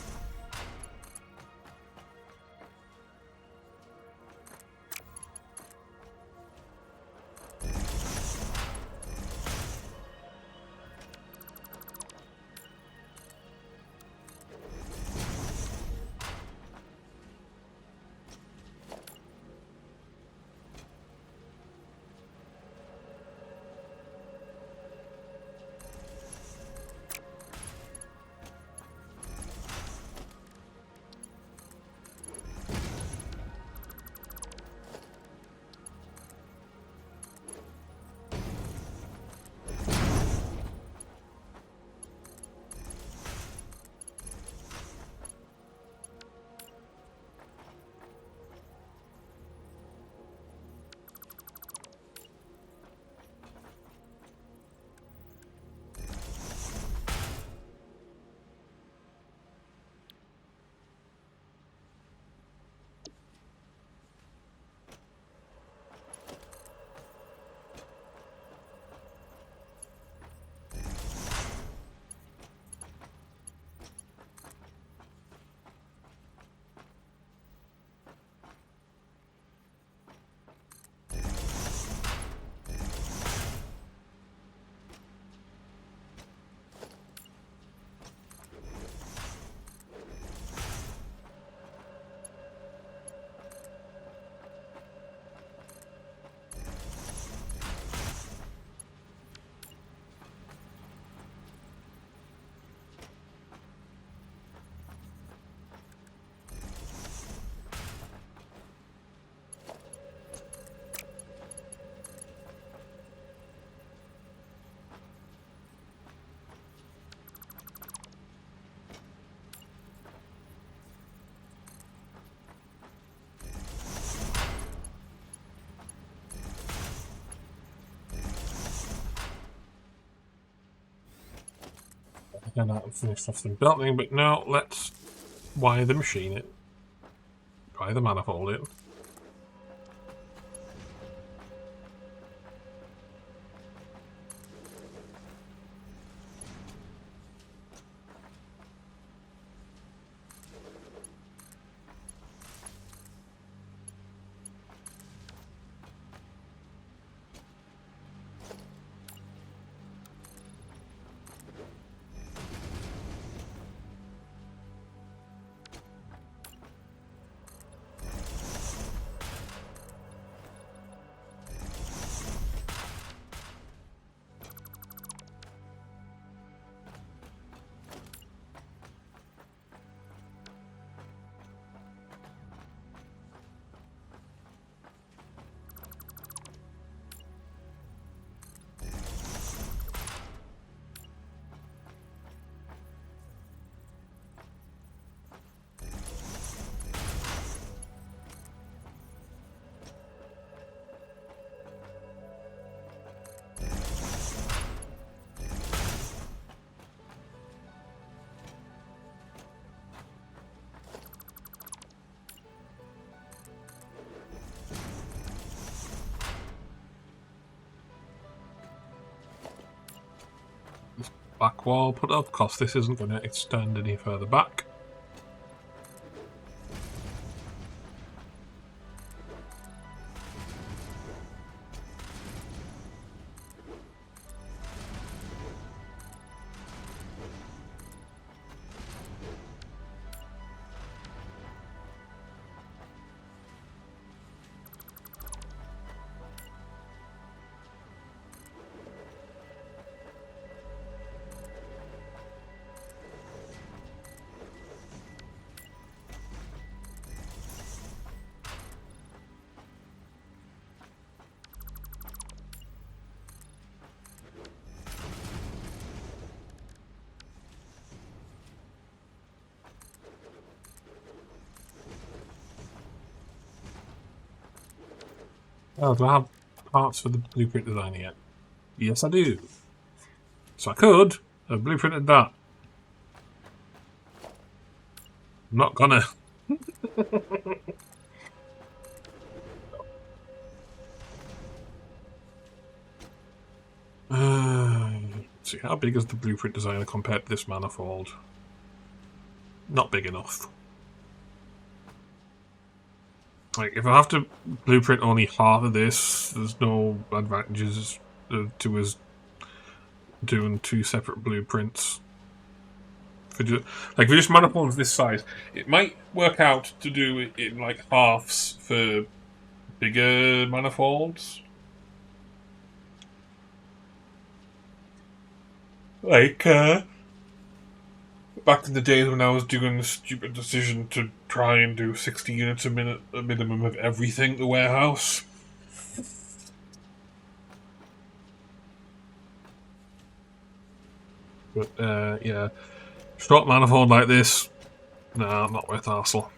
A: Again, I finished off the belting, but now let's wire the machine in. Wire the manifold in. Back wall put up, because this isn't going to extend any further back. Oh, do I have parts for the blueprint design yet? Yes, I do. So I could have blueprinted that. I'm not gonna. See, how big is the blueprint designer compared to this manifold? Not big enough. Like, if I have to blueprint only half of this, there's no advantages to us doing two separate blueprints. If this manifold is this size, it might work out to do it in like halves for bigger manifolds. Like, back in the days when I was doing the stupid decision to try and do 60 units a minute, a minimum of everything, the warehouse. But, yeah. Short manifold like this, nah, not worth the hassle.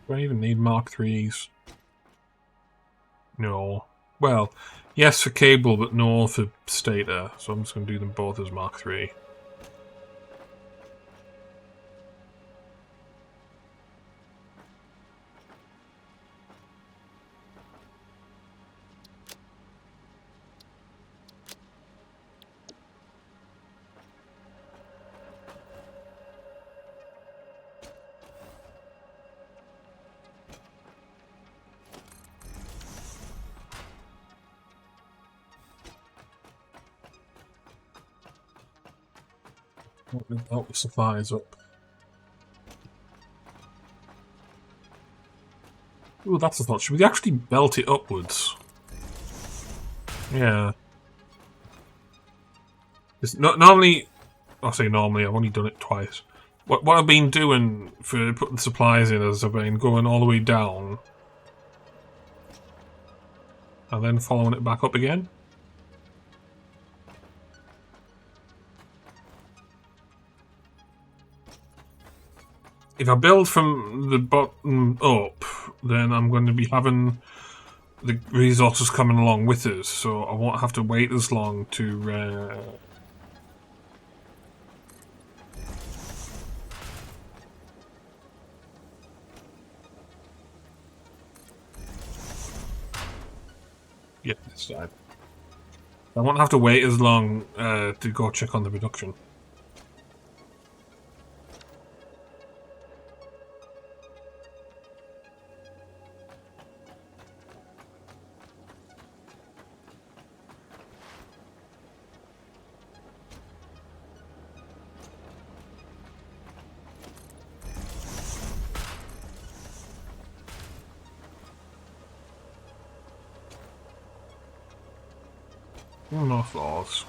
A: Do I even need Mark IIIs? No. Well, yes for cable, but no for stator. So I'm just going to do them both as Mark III. Help the supplies up. Oh, that's a thought. Should we actually belt it upwards? Yeah. It's not normally. I say normally. I've only done it twice. What I've been doing for putting supplies in is I've been going all the way down and then following it back up again. If I build from the bottom up, then I'm going to be having the resources coming along with us, so I won't have to wait as long to. Yeah, this side. I won't have to wait as long to go check on the reduction. No flaws.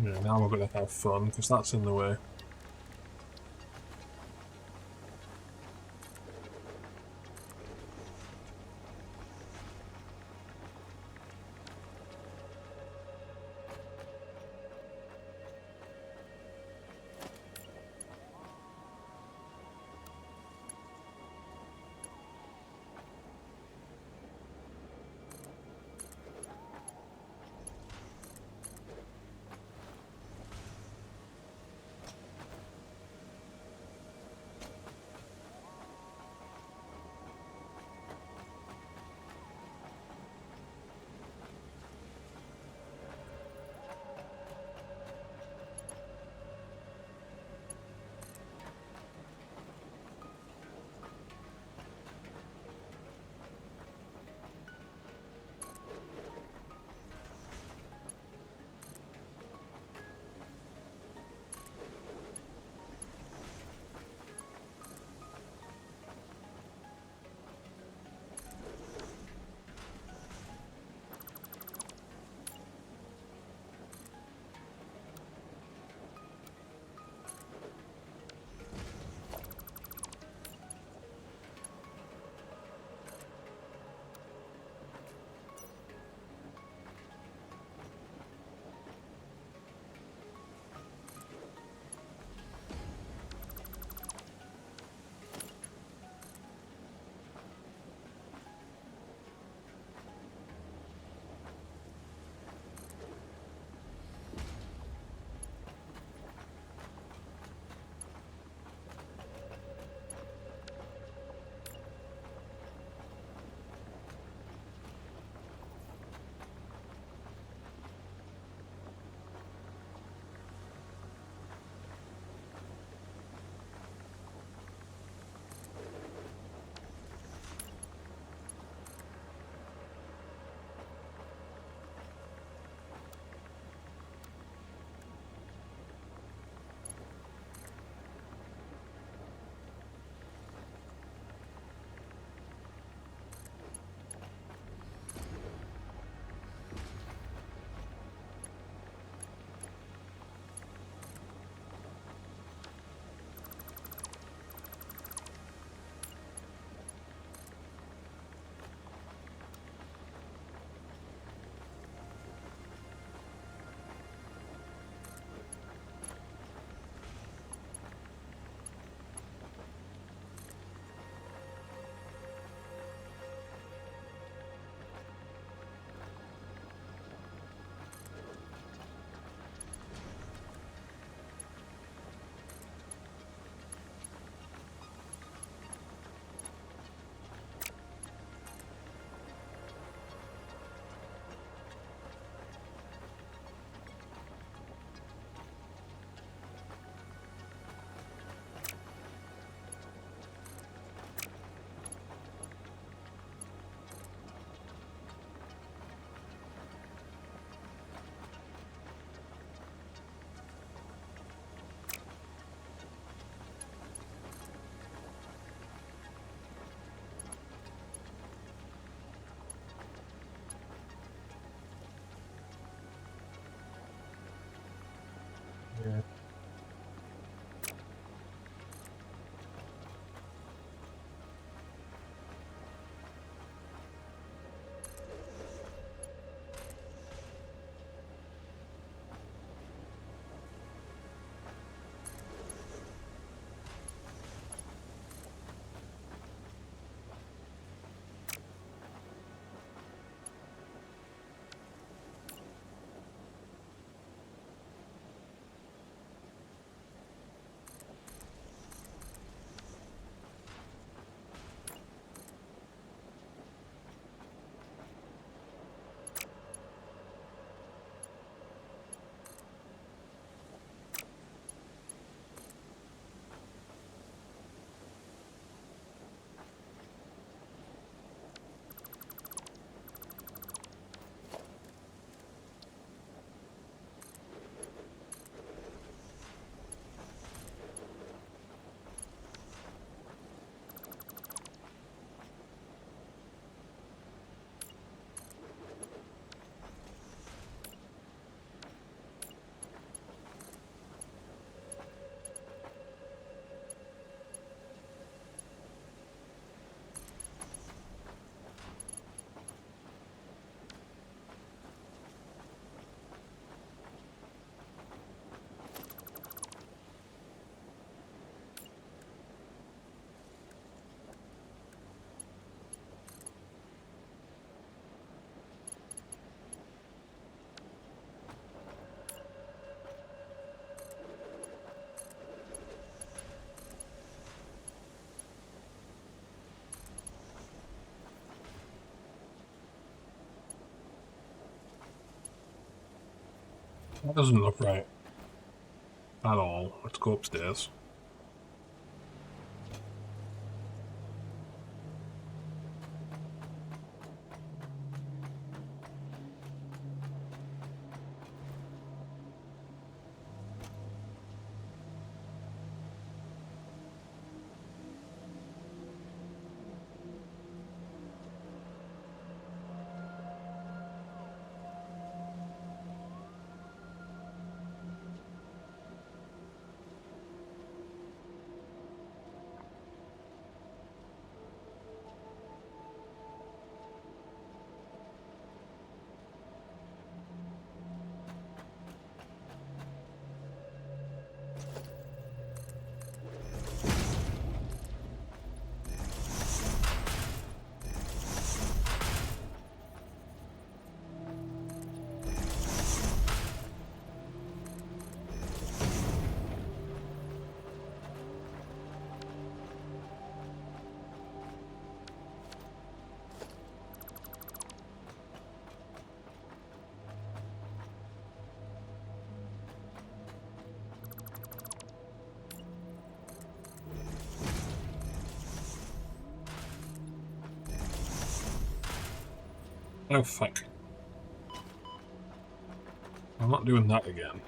A: Yeah, now we're going to have fun, because that's in the way. That doesn't look right at all. Let's go upstairs. Oh, fuck. I'm not doing that again.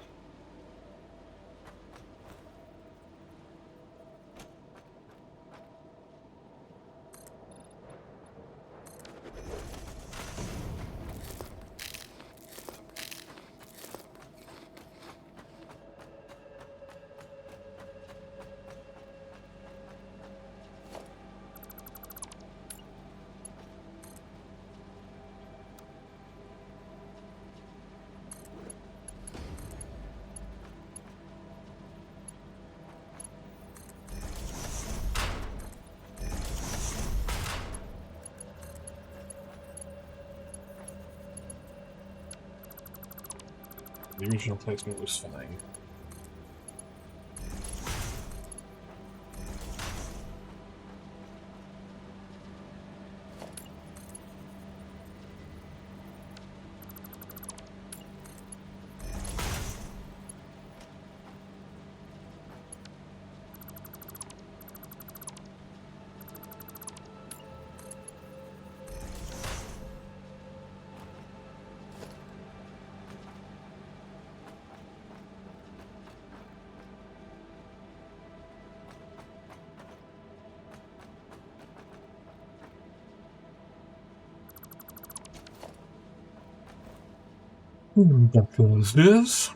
A: The original placement was fine. That was this.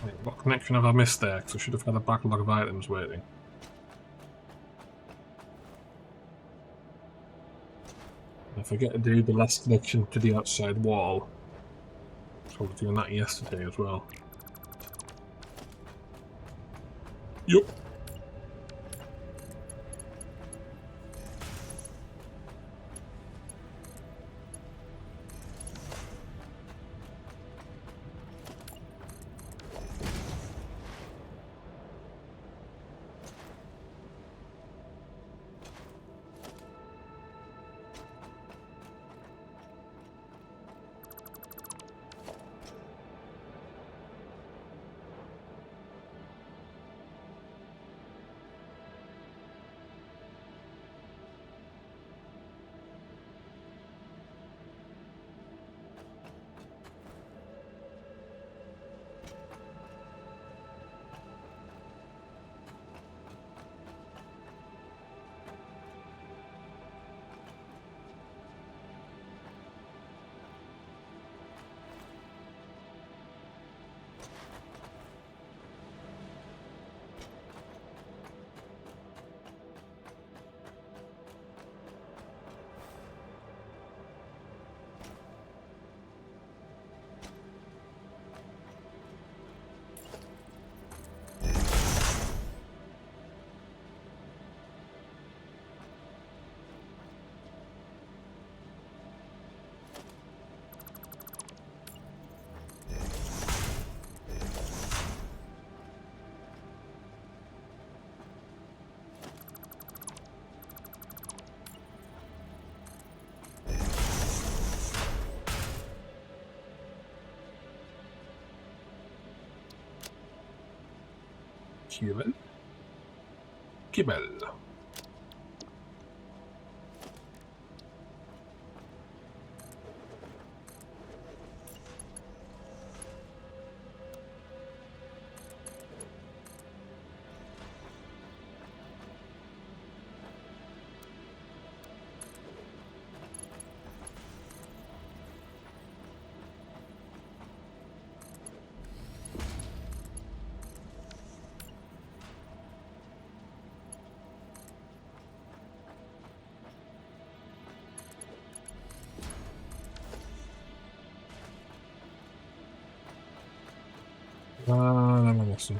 A: Wait, what connection have I missed there? Because I should have had a backlog of items waiting. I forget to do the last connection to the outside wall. So I was doing that yesterday as well. Yup. Kibble. Kibble. I'm missing.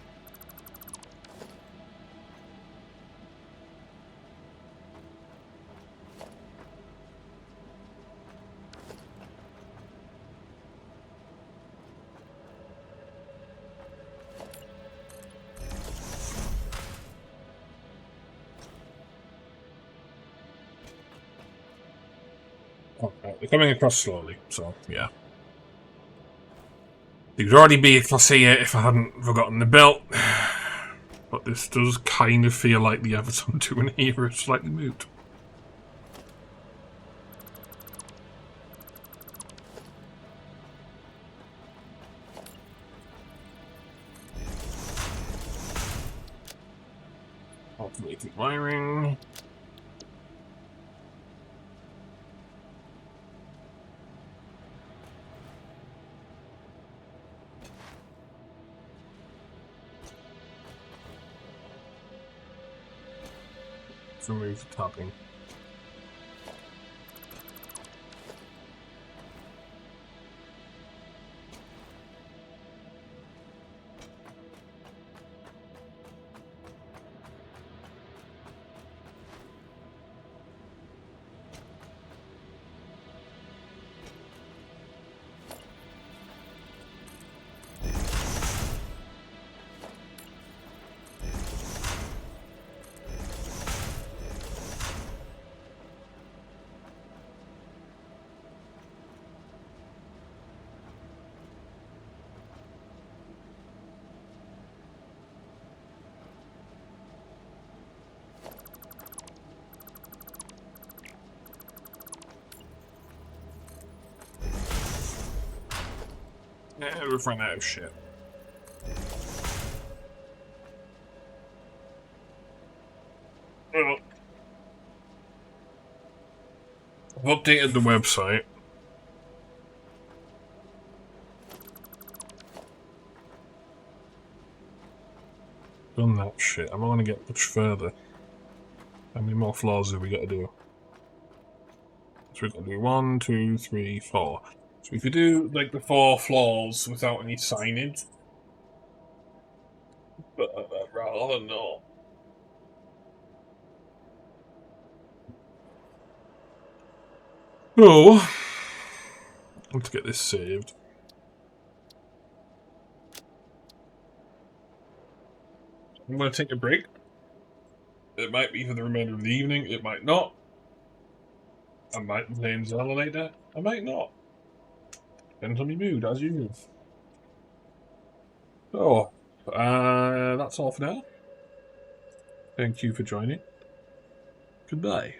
A: Okay, they're coming across slowly, so yeah. It would already be a class A if I hadn't forgotten the belt. But this does kind of feel like the Everton 2 and here is slightly moved. Automated wiring. Remove the topping. Yeah, we've run out of shit. Well, I've updated the website. Done that shit. I'm not going to get much further. How many more floors have we got to do? So we've got to do 1, 2, 3, 4. So we could do like the 4 floors without any signage. But I'd rather not. Oh, let's get this saved. I'm going to take a break. It might be for the remainder of the evening. It might not. I might be playing Zelda later. I might not. Depends on my mood, as usual. So, that's all for now. Thank you for joining. Goodbye.